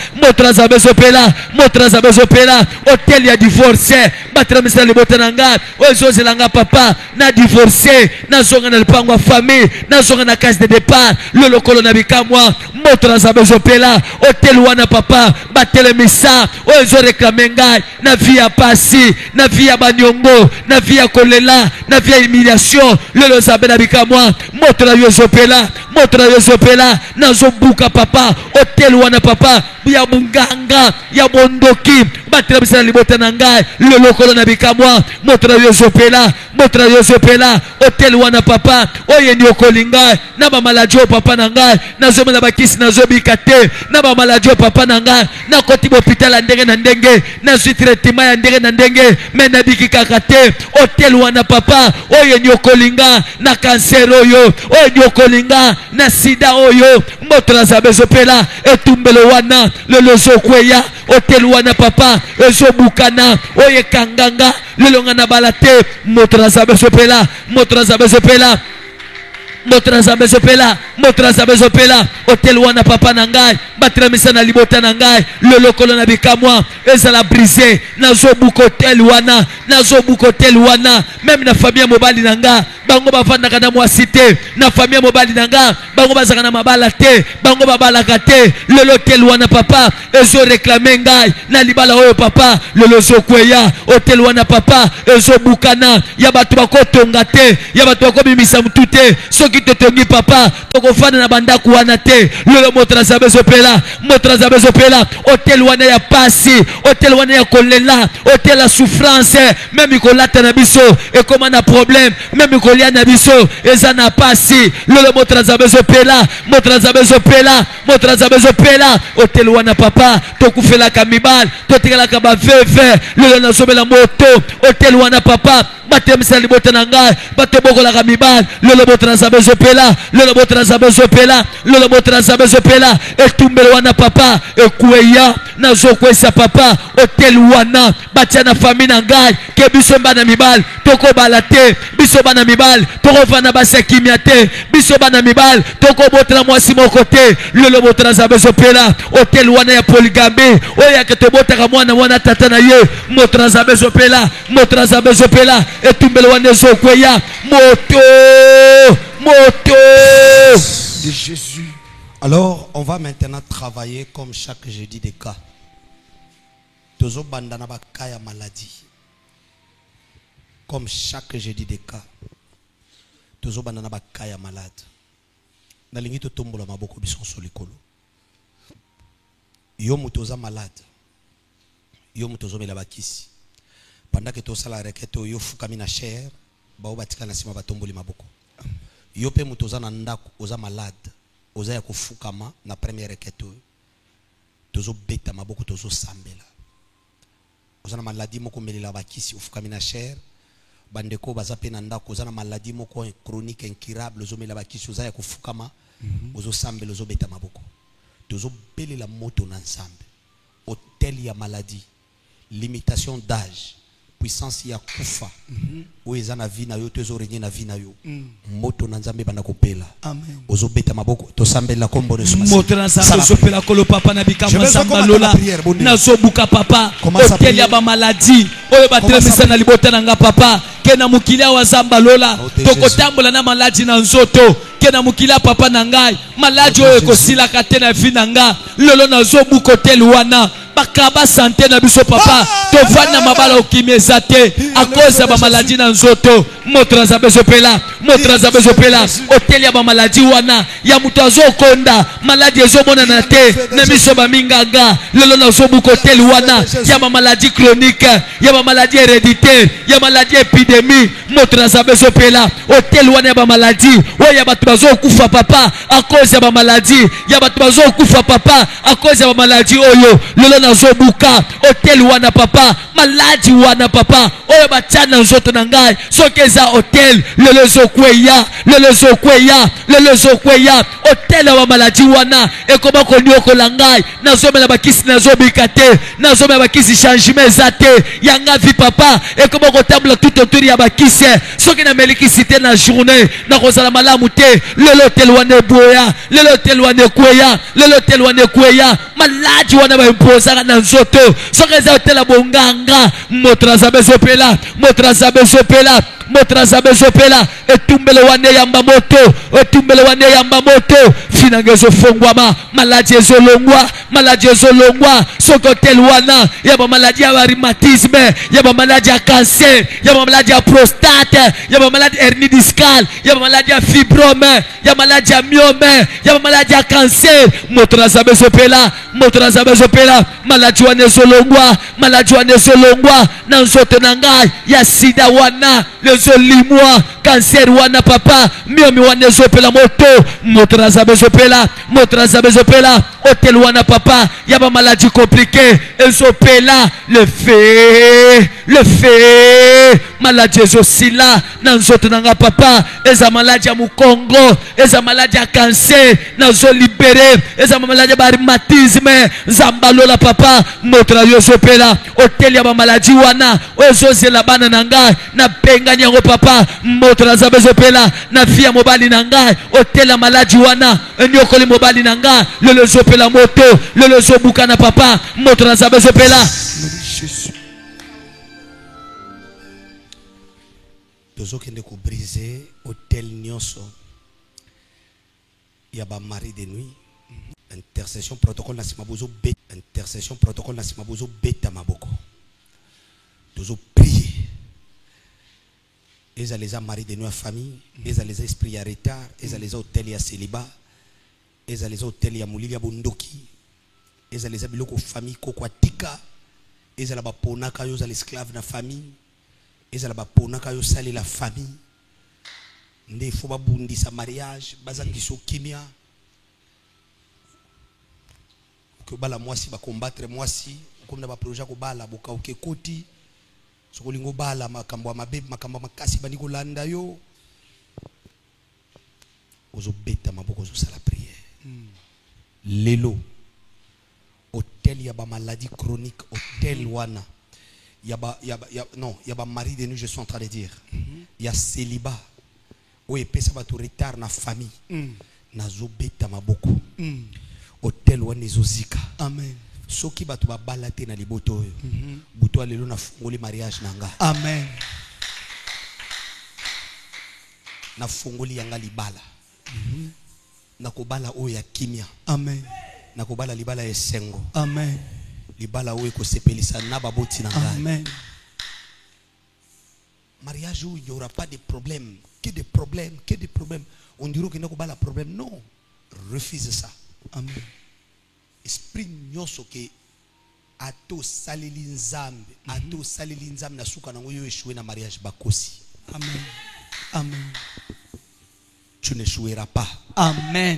hotel ya divorce batelemisa na libota nanga oyo zozelanga papa na divorce na zonga na lipango wa famille na zonga na case de départ le lokolo na bikamwa motraza bezopela hotel wana papa batelemisa oyo zo réclamer ngai na vie ya pasi na vie ya banyongo na vie ya kolela na vie ya humiliation lelo zabe na bikamwa motraza bezopela nazobuka papa hotel wana papa ya munganga ya bondoki batelemisa na libota na ngai lelo kolo na bikamwa motraza bezopela hotel wana papa oyo ni okolinga na ba maladie papa na ngai nazomela bakisi nazobika te na ba maladie papa na ngai na koti hôpital ya ndenge na ndenge na zwi traitement ya ndenge na ndenge mais na biki kaka te hotel wana papa oyo ni okolinga na cancer oyo ni okolinga na sida oyo motraza bezopela etumbelo wana lelo zokweya hotel wana papa ezobukana oyo kanganga lelo ngana balate motraza bezopela hotel wana papa na ngai batelemisa na libota na ngai lelo kolo na bikamwa ezala brisé nazobuka hotel wana même na famille mobali na ngai bango bavandaka na mwasi te na famille mobali na ngai bango bazaka na mabala te bango babalaka te lelo hotel wana papa ezo réclamer ngai na libala oyo papa lelo zokweya hotel wana papa ezobukana ya bato bakotonga te ya bato bakobimisa mutu te soki totongi papa tokofana na bandako wana te lelo motraza bezopela hotel wana ya pasi hotel wana ya kolela hotel ya souffrance même kolata na biso ekoma na problème même kolia na biso eza na pasi lelo motraza bezopela hotel wana papa tokufelaka mibali totekelaka baveve lelo nazobela moto hotel wana papa batelemisa libota na ngai batobokolaka mibali lelo motraza zopela lelo botela nzambe zopela lelo botela nzambe zopela etumbelo wana papa ekweya nazokwesa papa hotel wana batia na famille na ngai ke biso bana mibali tokobala te biso bana mibali tokovanda basi kimia te biso bana mibali tokobotela mwasi moko te lelo botela nzambe zopela hotel wana ya polygamie oyo yake tobotaka mwana tata na ye moto na nzambe zopela moto na nzambe zopela etumbelo wana ezokweya moto de Jésus. Alors, on va maintenant travailler comme chaque jeudi des cas. Tozo bandana ba kaya maladie. Comme chaque jeudi des cas. Tozo bandana ba kaya malade. Nalingi to tombola maboko bison solikolo. Yo mutoza malade. Yo mutozo mela bakisi. Pendant que to sala reketo yo fukami na chair, ba obatika na sima ba tomboli maboko. Yo pe mutoza na ndako oza malade. Oza ya kufukama na première reketo. Tozo beta maboko tozo sambela. Oza na maladie moko melela bakisi ufukami na chair. Bandeko baza pe na ndako oza na maladie moko chronique incurable ozo mela bakisi oza ya kufukama ozo sambela ozo beta maboko. Tozo belela moto na nsambe. Hôtel ya maladie, limitation d'âge, puissance ya kufa. Oeza na vie na yo tozo renye na vie na yo. Moto na nzambe bana kopela. Amen. Ozo beta maboko to sambela kombo ne sumasi. Moto na nzambe zopela kolo papa na bikama samba lola. Nazo buka papa. Hotel ya ba maladie. Oyo batelemisa na libota na nga papa. Kena mukilia wa zamba lola. Tokotambola na maladie na nzoto. Kena mukilia papa na ngai. Maladie oyo ekosila kate na vie na nga. Lolo nazo buka hotel wana. Bakaba santé na biso papa. Tovana mabala okimeza te. Akoza ba maladie na nzoto. Moto na nzambe zopela. Moto na nzambe zopela. Hotel ya ba maladie wana. Ya muto azokonda. Maladie ezomona na te. Na miso ba minganga. Lolo nazo buka hotel wana. Ya ba maladie chronique. Ya ba maladie héréditaire. Ya maladie épidémie. Moto na nzambe zopela. Hotel wana ya ba maladie. Oya batu bazokufa papa. Akoza ya ba maladie. Ya batu bazokufa papa. Akoza ya ba maladie oyo. Lolo nazo buka hotel wana papa. Maladie wana papa. Oyo batiana nzoto na ngai. Sokeza hotel. Lolo zokweya. Lolo zokweya. Lolo zokweya. Hotel wa maladie wana. Ekoma konyoko la ngai. Nazomela bakisi nazobika te. Nazomela bakisi changement zate. Yanga vi papa. Ekoma kotabla tout autour ya bakisi. Soki na melikisite na journée. Na kozala malamu te. Lolo hotel wana boya. Lolo hotel wana kweya. Lolo hotel wana kweya. Maladie wana ba imposa na nzoto. Sokeza hotel bonganga. Motra zabe zopela. Motra zabe zopela. Motra zabe zopela. Etumbele wane yamba moto. Etumbele wane yamba moto. Finangezo fongwama. Maladie zolongwa. Maladie zolongwa. Soko hotel wana. Yaba maladie ya rhumatisme. Yaba maladie ya cancer. Yaba maladie ya prostate. Yaba maladie hernie discale. Yaba maladie ya fibrome. Yaba maladie ya myome. Yaba maladie ya cancer. Motra zabe zopela. Motra zabe zopela. Maladie wane zolongwa. Maladie wane zolongwa. Na nzoto na ngai. Ya sida wana. Lezo limwa. Cancer wana papa. Myomi wane zopela moto. Motra zabe zopela. Motra zabe zopela. Hotel wana papa. Yaba maladie compliquée. Ezopela. Le fait. Maladie ezosila. Na nzoto na nga papa. Eza maladie ya mukongo. Eza maladie ya cancer. Nazo libere. Eza maladie ya rhumatisme. Zambalola papa. Motra yozopela. Hotel ya ba maladie wana. Ezozela bana na ngai. Na penga nyango papa. Motra zabe zopela. Na fia mobali na ngai. Hotel ya maladie wana. Nyokoli mobali na ngai. Lelo zopela moto. Lelo zobuka na papa. Motra zabe zopela. Jésus. Tozo kende ko briser hôtel nyonso. Ya ba mari de nuit. Intercession protocole na simabozo beta. Intercession protocole na simabozo beta maboko. Tozo prier. Eza les mari de nuit à famille. Eza les esprits ya retard. Eza les hôtels ya célibat. Eza les hôtels ya mulili ya bundoki. Eza les biloko famille koko atika. Eza la ba ponaka yo za l'esclave na famille. Eza la ba ponaka yo sali la famille. Nde fo ba bundisa mariage, bazangi so kimia. Que bala mwasi ba combattre mwasi, comme na ba projet ko bala boka oke koti. Sokolingo bala makambo mabe makambo makasi bani ko landa yo. ozobeta maboko ozosala prière. Lelo hôtel yaba maladie chronique, hôtel wana yaba mari de nuit, je suis en train de dire. Ya célibat. Oui, pesa ba tout retard na famille. Nazobeta maboko. Hôtel wana ezozika. Amen. Soki batu ba balate na liboto oyo. Buto lelo na fungoli mariage nanga. Amen. Na fungoli yanga libala. Na kobala oyo ya kimia. Amen. Na kobala libala ya sengo. Amen. Libala oyo ekosepelisa na baboti na ngai. Amen. Mariage où il n'y aura pas de problème, que des problèmes, que des problèmes. On dirait qu'il n'y a pas de problème. Non, refuse ça. Amen. Esprit nyonso ke ato saleli nzambe, ato saleli nzambe na suka na ngoyo échoué na mariage bakosi. Amen. Amen. Tu n'échoueras pas. Amen.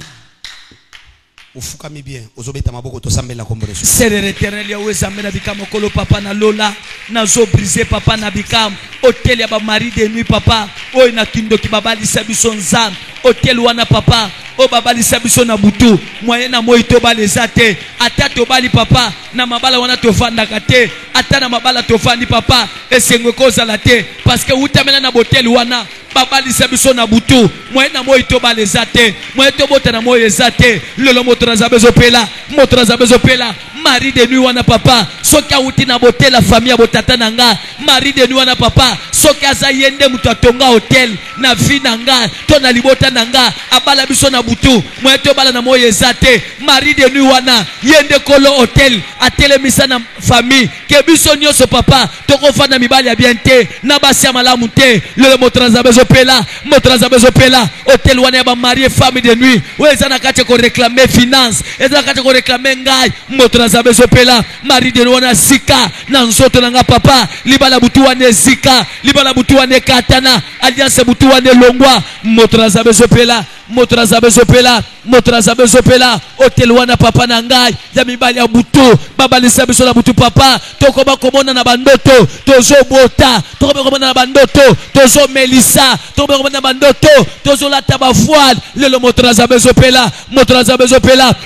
Ufukami bien, ozobeta maboko to sambela kombo Yesu. C'est l'éternel Yahweh zamena bikam okolo papa na lola na zo briser papa na bikam hôtel ya ba mari de nuit papa oyo na kindo ki babali sabiso nzam hôtel wana papa o babali sabiso na butu moyen na moyi to baleza te ata to bali papa na mabala wana to vandaka te ata na mabala to fandi papa esengo kozala te parce que utamena na hôtel wana babali sabiso na butu moyen na moyi to baleza te moyen to bota na moyi ezate lelo motraza bezo pela mari de nuit wana papa soki auti na botel la famille botata nanga mari de nuit wana papa soki aza yende mutu atonga hotel na vie nanga to na libota nanga abala biso na butu moyen to bala na moyi ezate mari de nuit wana yende kolo hotel atelemisa na famille ke biso nyonso papa tokofanda mibali ya bien te na basi ya malamu te lelo motraza bezo pela hotel wana ya ba mari famille de nuit weza na kati ko réclamer finance eza kati ko réclamer ngai motraza bezo pela mari de nuit wana sika na nzoto nanga papa libala butu wana zika libala butu wana katana alliance butu wana longwa motraza bezo pela hotel wana papa na ngai ya mibali ya butu babalisa biso na butu papa tokoba komona na bandoto tozo bota tokoba komona na bandoto tozo melisa tokoba komona na bandoto tozo lata ba voile lelo motraza bezo pela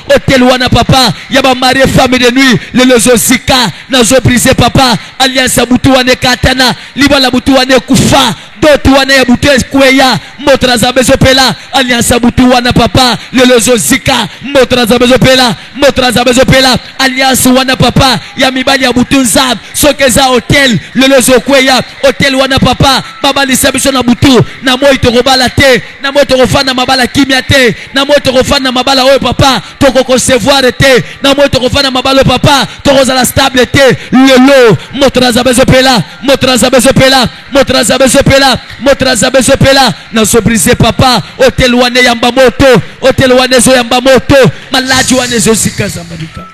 hotel wana papa ya ba marié femme de nuit lelo zosika na zo briser papa alliance ya butu wana katana libala butu wana kufa dotu wana ya butu kweya motraza bezo pela alliance ya butu wana papa lelo zosika motraza bezo pela alliance wana papa ya mibali ya butu nzab sokeza hotel lelo zokweya hotel wana papa babalisa biso na butu na moyi tokobala te na moyi tokofanda mabala kimia te na moyi tokofanda mabala oyo papa tokokoncevoir te na moyi tokofanda mabala oyo papa tokozala stable te lelo motraza bezo pela na sobrise papa hotel wana yamba moto hotel wana zo yamba moto malaji wana zo sika zambadika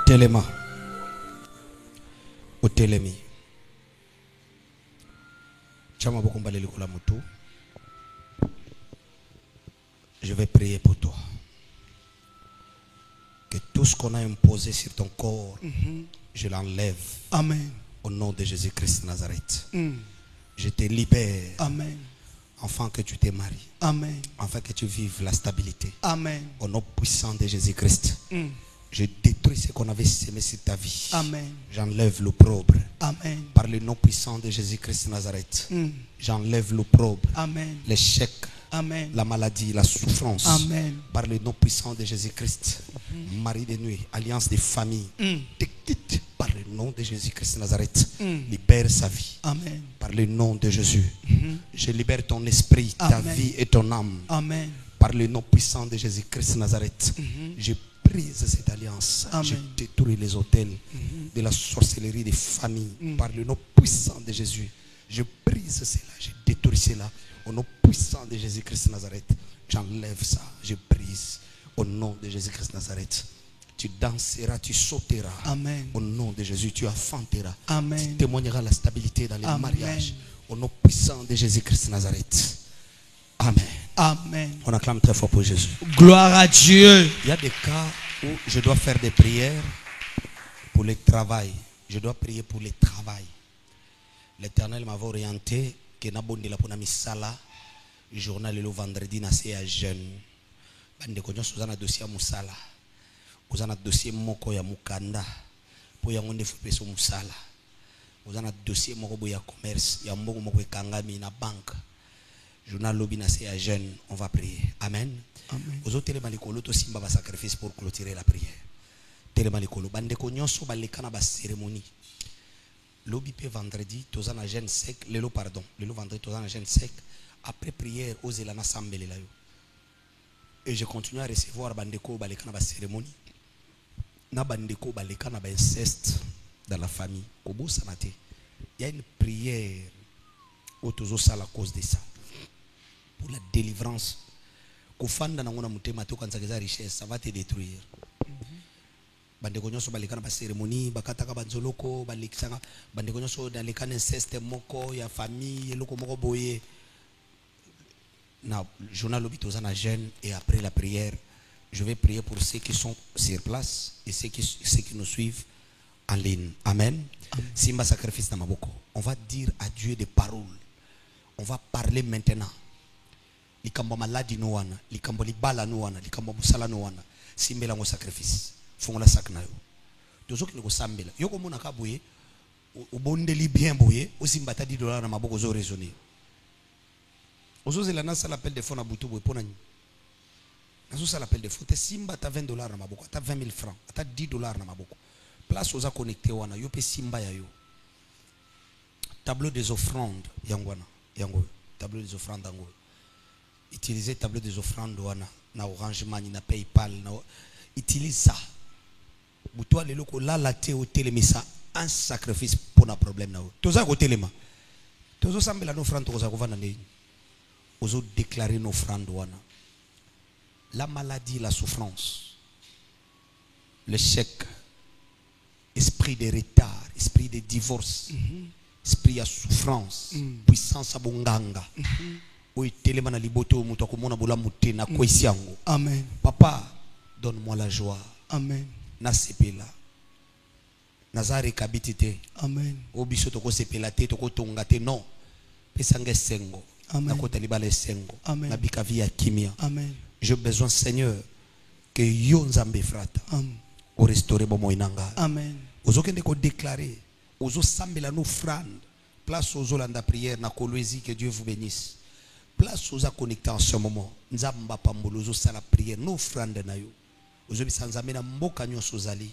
Telema otelemi chama bokombale likola moto. Je vais prier pour toi que tout ce qu'on a imposé sur ton corps je l'enlève. Amen. Au nom de Jésus-Christ de Nazareth. Je te libère. Amen. Afin que tu te maries. Amen. Afin que tu vives la stabilité. Amen. Au nom puissant de Jésus-Christ. Je détruis ce qu'on avait semé sur ta vie. Amen. J'enlève l'opprobre. Amen. Par le nom puissant de Jésus-Christ de Nazareth. J'enlève l'opprobre. Amen. L'échec. Amen. La maladie, la souffrance. Amen. Par le nom puissant de Jésus-Christ. Mari de nuit, alliance des familles. Te quitte par le nom de Jésus-Christ de Nazareth. Libère sa vie. Amen. Par le nom de Jésus. Je libère ton esprit, ta vie et ton âme. Amen. Par le nom puissant de Jésus-Christ de Nazareth. Je brise cette alliance. Amen. Je détruis les hôtels de la sorcellerie des familles. Par le nom puissant de Jésus. Je brise cela. Je détruis cela. Au nom puissant de Jésus-Christ de Nazareth. J'enlève ça. Je brise. Au nom de Jésus-Christ de Nazareth. Tu danseras, tu sauteras. Amen. Au nom de Jésus, tu affanteras. Amen. Tu témoigneras la stabilité dans les Amen. mariages. Au nom puissant de Jésus-Christ de Nazareth. Amen. Amen. On acclame très fort pour Jésus. Gloire à Dieu. Il y a des cas où je dois faire des prières pour le travail. Je dois prier pour le travail. L'Éternel m'avait orienté que nabondi la pona misala. journal le vendredi na se ya jeune bande ko nyonso za na dossier musala oza na dossier moko ya mukanda po ya ngonde fu peso musala oza na dossier moko bo ya commerce ya mbongo moko ekangami na banque journal lobi na se ya jeune on va prier amen amen ozo telema likolo to simba ba sacrifice pour clôturer la prière telema likolo bande ko nyonso balekana ba cérémonie lobi pe vendredi toza na jeune sec lelo vendredi toza na jeune sec après prière ozela na sambele la yo et je continue à recevoir bandeko balekana ba cérémonie na bandeko balekana ba inceste dans la famille kobo sanate il y a une prière autozo ça la cause de ça pour la délivrance kofanda na ngona mutema to kanzakeza richesse ça va te détruire bandeko nyonso balekana ba cérémonie bakataka banzoloko balekisanga bandeko nyonso dalekana inceste moko ya famille eloko moko boye na journal obitoza na jeune et après la prière je vais prier pour ceux qui sont sur place et ceux qui nous suivent en ligne amen simba sacrifice na maboko on va dire à Dieu des paroles on va parler maintenant likambo maladi no wana likambo libala no wana likambo musala no wana simbela ngo sacrifice fongola sakna yo tozoki ko sambela yoko mona ka boye ubondeli bien boye osimbata $10 na maboko zo raisonner ozozela na sala appel de fonds na butu boye pona ni nazo sala appel de fonds te simba ta $20 na maboko ta 20 000 francs ta $10 na maboko place oza connecté wana yo pe simba ya yo tableau des offrandes yangwana yango tableau des offrandes yango utiliser tableau des offrandes wana na Orange Money na PayPal na utilise ça butoa lelo ko la te o telemisa un sacrifice pour un problème na toza ko telema tozo sambela no offrande toza ko vanda ndeni ozo déclarer nos offrandes wana la maladie la souffrance le chèque esprit de retard esprit de divorce esprit de souffrance puissance abonganga o telema na liboto muto ko mona bola mutena ko isiango amen papa donne-moi la joie amen na sepela nazare kabitite amen obiso to ko sepela te to ko tonga te non pesanga sengo na ko talibala sengo na bikavi ya kimia amen j'ai besoin Seigneur que yo nzambe frata o restaurer bo moinanga amen ozokende ko déclarer ozo sambela no offrande place ozo landa prière na kolwezi que Dieu vous bénisse place ozo connecté en ce moment nzamba pambolo ozo sala prière no offrande na yo ozo bisanzame na mboka nyonso zali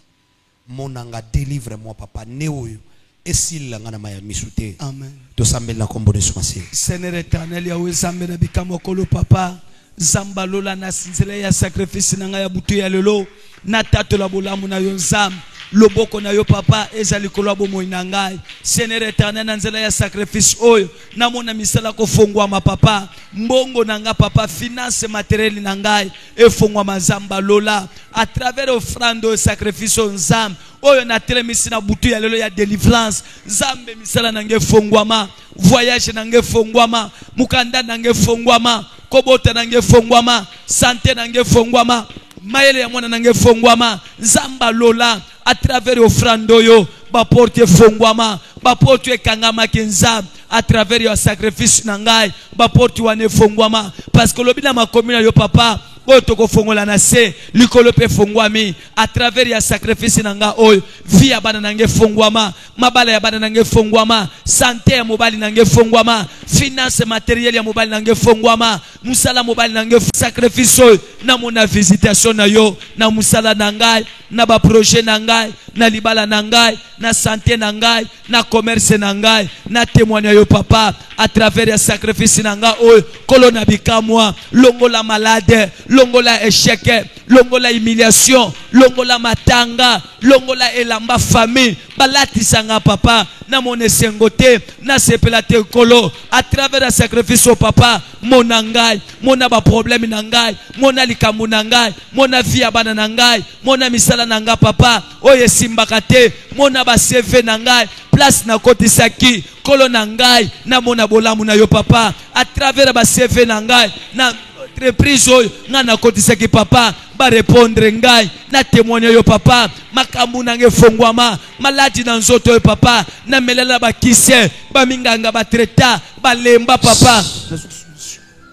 monanga délivre-moi papa neoyo esila ngana maya misute amen to sambela kombo de somasi Seigneur éternel ya wezambe na bikamo kolo papa zamba lola na sinzela ya sacrifice nanga ya butu ya lelo na tato la bolamu na yo nzam loboko na yo papa ezali kolabo moina ngai Seigneur éternel na nzela ya sacrifice oyo na mona misala ko fongwa ma papa mbongo nanga papa finance matériel na ngai e fongwa mazamba lola à travers offrande sacrifice nzam oyo na telemisi na butu ya lelo ya délivrance nzambe misala nange fongwama voyage nange fongwama mukanda nange fongwama kobota nange fongwama santé nange fongwama mayele ya mwana nange fongwama nzamba lola à travers offrande yo ba porte fongwama ba porte kangama kenza à travers yo sacrifice nangai ba porte wane fongwama parce que lobina makomina yo papa otoko fongola na se likolo pe fongwami à travers ya sacrifice nanga oyo vie abana nange fongwama mabala ya bana nange fongwama santé ya mobali nange fongwama finance matériel ya mobali nange fongwama musala mobali nange sacrifice oyo na mona visitation na yo na musala nangai na ba projet nangai na libala nangai na santé nangai na commerce nangai na témoignage yo papa à travers ya sacrifice nanga oyo kolona bikamwa longola malade longola échec longola humiliation longola matanga longola elamba famille balati sanga papa na mon esengote na sepela te kolo à travers la sacrifice au papa mon nangai mona ba problème nangai mona likamu nangai mona vie abana nangai mona misala nanga papa oye simbakate mona ba CV nangai place na kotisaki kolo nangai na mona bolamu na yo papa à travers ba CV nangai na entreprise nga na kotisaki papa ba répondre ngai na témoigner yo papa makambu nange fongwama maladi na nzoto yo papa na melela ba kise ba minganga ba treta ba lemba papa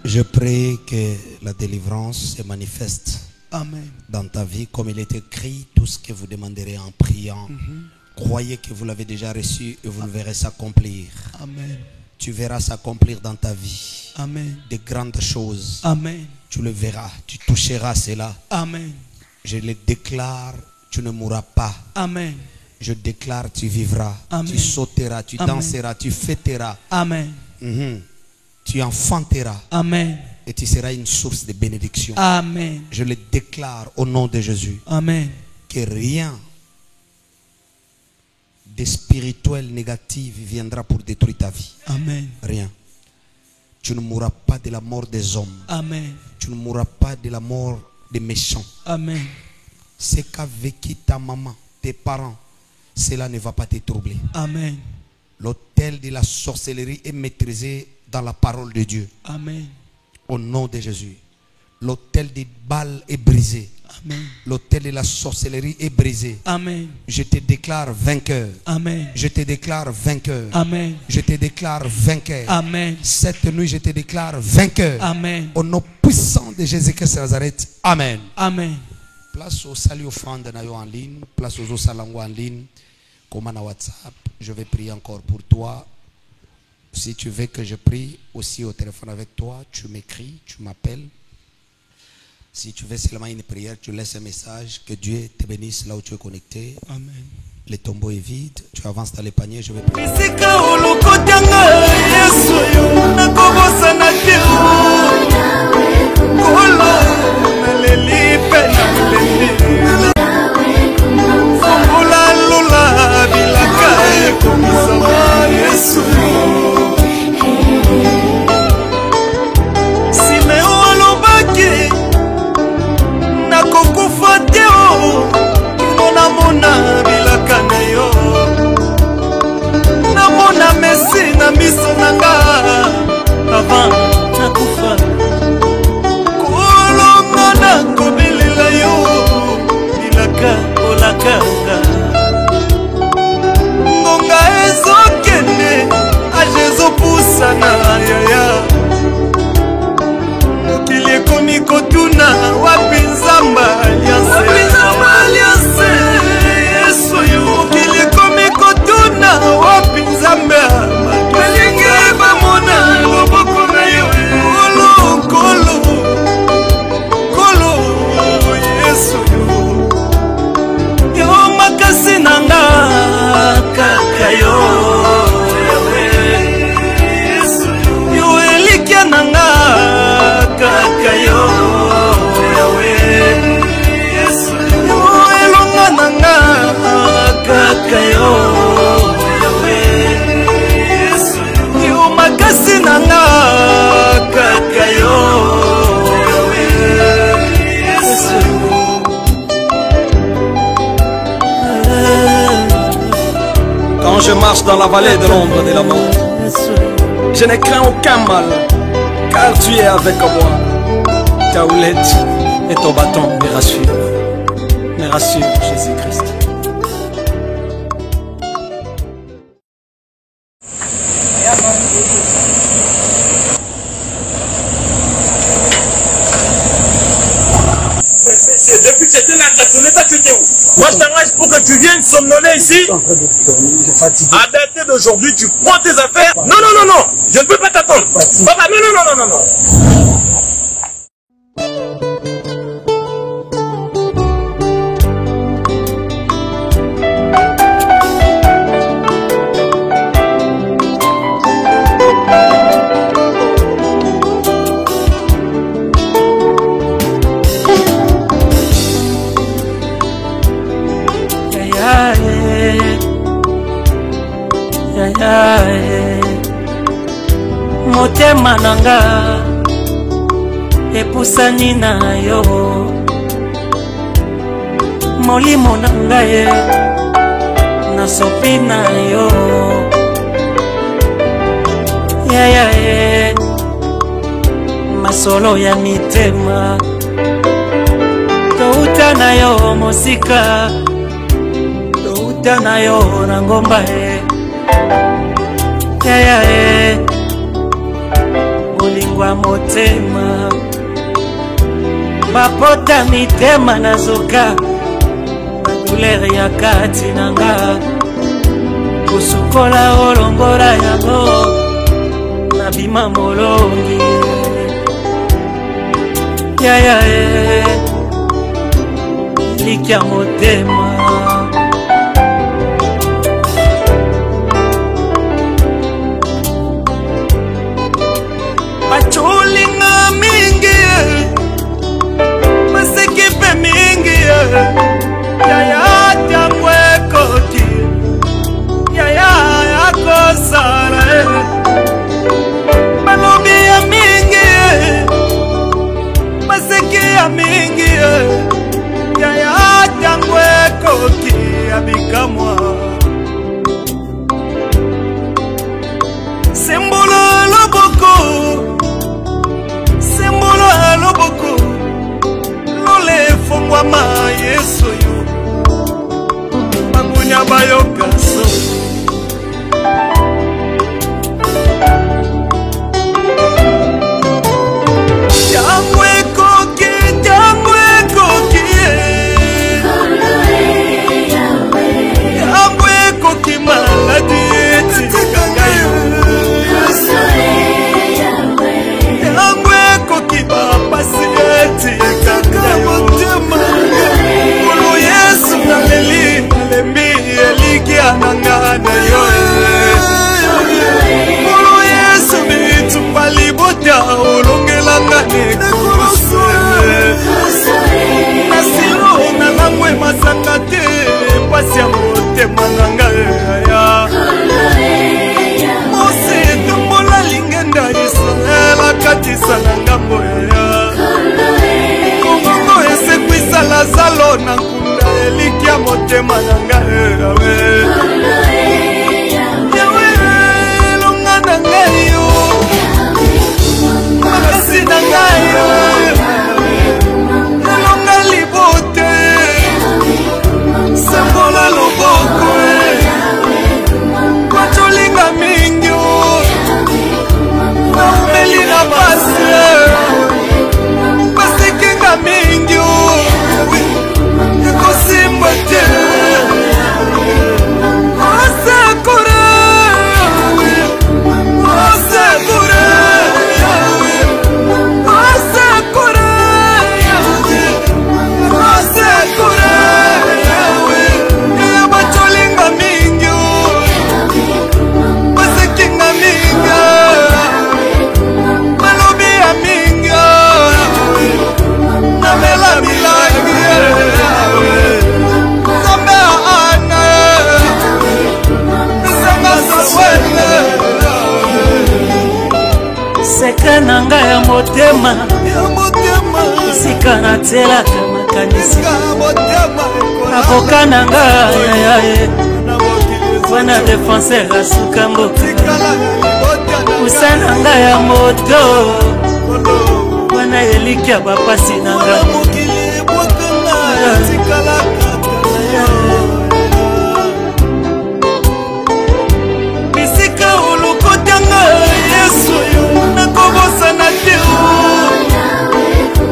Je prie que la délivrance se manifeste Amen. dans ta vie comme il est écrit. Tout ce que vous demanderez en priant, croyez que vous l'avez déjà reçu et vous le verrez s'accomplir. Amen. Tu verras s'accomplir dans ta vie. Amen. De grandes choses. Amen. Tu le verras, tu toucheras cela. Amen. Je le déclare, tu ne mourras pas. Amen. Je déclare, tu vivras. Amen. Tu sauteras, tu Amen. danseras, tu fêteras. Amen. Tu enfanteras. Amen. Et tu seras une source de bénédiction. Amen. Je le déclare au nom de Jésus. Amen. Que rien de spirituel négatif viendra pour détruire ta vie. Amen. Rien. Tu ne mourras pas de la mort des hommes. Amen. Tu ne mourras pas de la mort des méchants. Amen. Ce qu'a vécu ta maman, tes parents, cela ne va pas te troubler. Amen. L'autel de la sorcellerie est maîtrisé dans la parole de Dieu. Amen. Au nom de Jésus. L'autel des balles est brisé. Amen. L'autel de la sorcellerie est brisé. Amen. Je te déclare vainqueur. Amen. Je te déclare vainqueur. Amen. Je te déclare vainqueur. Amen. Cette nuit, je te déclare vainqueur. Amen. Au nom puissant de Jésus-Christ de Nazareth. Amen. Amen. Place au salut offrande en ligne. Place aux salango en ligne. Comment na WhatsApp. Je vais prier encore pour toi. Si tu veux que je prie aussi au téléphone avec toi, tu m'écris, tu m'appelles. Si tu veux seulement une prière, tu laisses un message. Que Dieu te bénisse là où tu es connecté. Amen. Le tombeau est vide. Tu avances dans les paniers. Je vais prier. Quand je marche dans la vallée de l'ombre de la mort, je ne crains aucun mal, car tu es avec moi. Ta houlette et ton bâton me rassurent, Jésus-Christ. Depuis que j'étais là, tu étais où? Moi, je t'engage pour que tu viennes somnoler ici. À dater d'aujourd'hui, tu prends tes affaires. Non, non, non, non. Je ne peux pas t'attendre. Papa, non, non, non, non, non, non. Motema nanga epusani na yo, molimo nanga ye nasopi na yo, yaya ye masolo ya mitema touta na yo mosika, touta na yo na ngomba ye, yaya ye efungwa motema bapota mitema nazoka badulere ya kati nanga kosukola olongola yango nabima molongi yaya likya motema bacholinga mingi basekipe mingi yaya tango ekoti yaya yakosala balobi ya mingi baseki ya mingi yaya tango ekoti abikamwa sembolo loboko loboko lole fongwa ma yesu yo bangunya bayokaso jango ekoki jango ekoki maladi etikanga yo jango ekoki bapasi etikanga yo kulu yesu naleli nalembi elikia nangana yo kulu yesu bitumba libota olongelanga nekusu nasilo nalangwe masaka te pasi ya motema nanga ya mose tombola lingenda israela katisa na ngambo ya kongo esekwisala zalo na nkunda elikia motema nanga yawe longa na ngai yo makasi na ngai yo elonga libote sembola loboko bacholinga mingi naumeli na basi basekinga mingi ekosimba te osekure osekure osekure osekure bacholinga mingi basekinga mingi balobi ya mingi namela milangi nzambe ana sanga sawele seka na ngai ya motema esika natelaka makanisi avoka na ngai yaye wana defenseur asuka mboka usa na ngai ya moto wana elikia bapasi na ngai bisika olokotanga yesu yo nakobosana te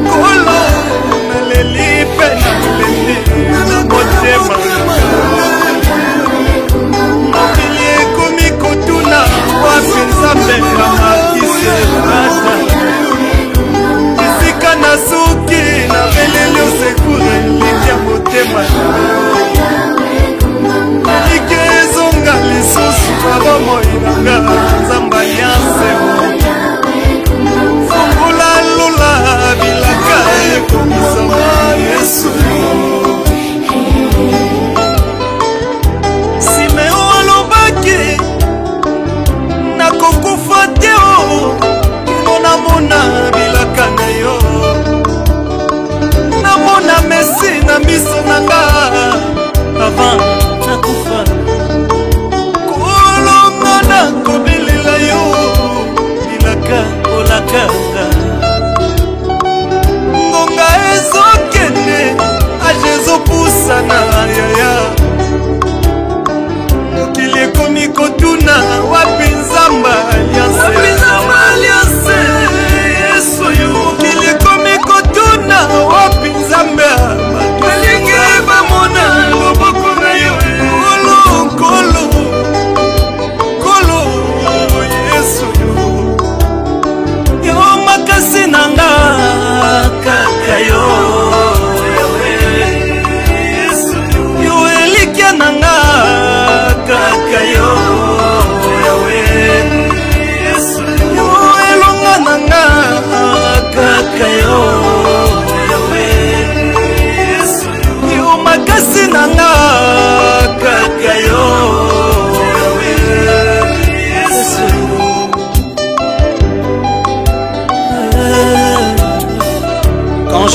kolo naleli mpe naleli na motema mokili ekomi kotuna wapi nzambe amakisi ata esika na suki na beleli osekure likia motema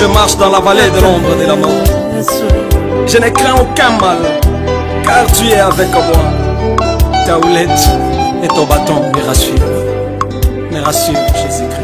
je marche dans la vallée de l'ombre de la mort, je ne crains aucun mal, car tu es avec moi. Ta houlette et ton bâton me rassurent, Jésus-Christ.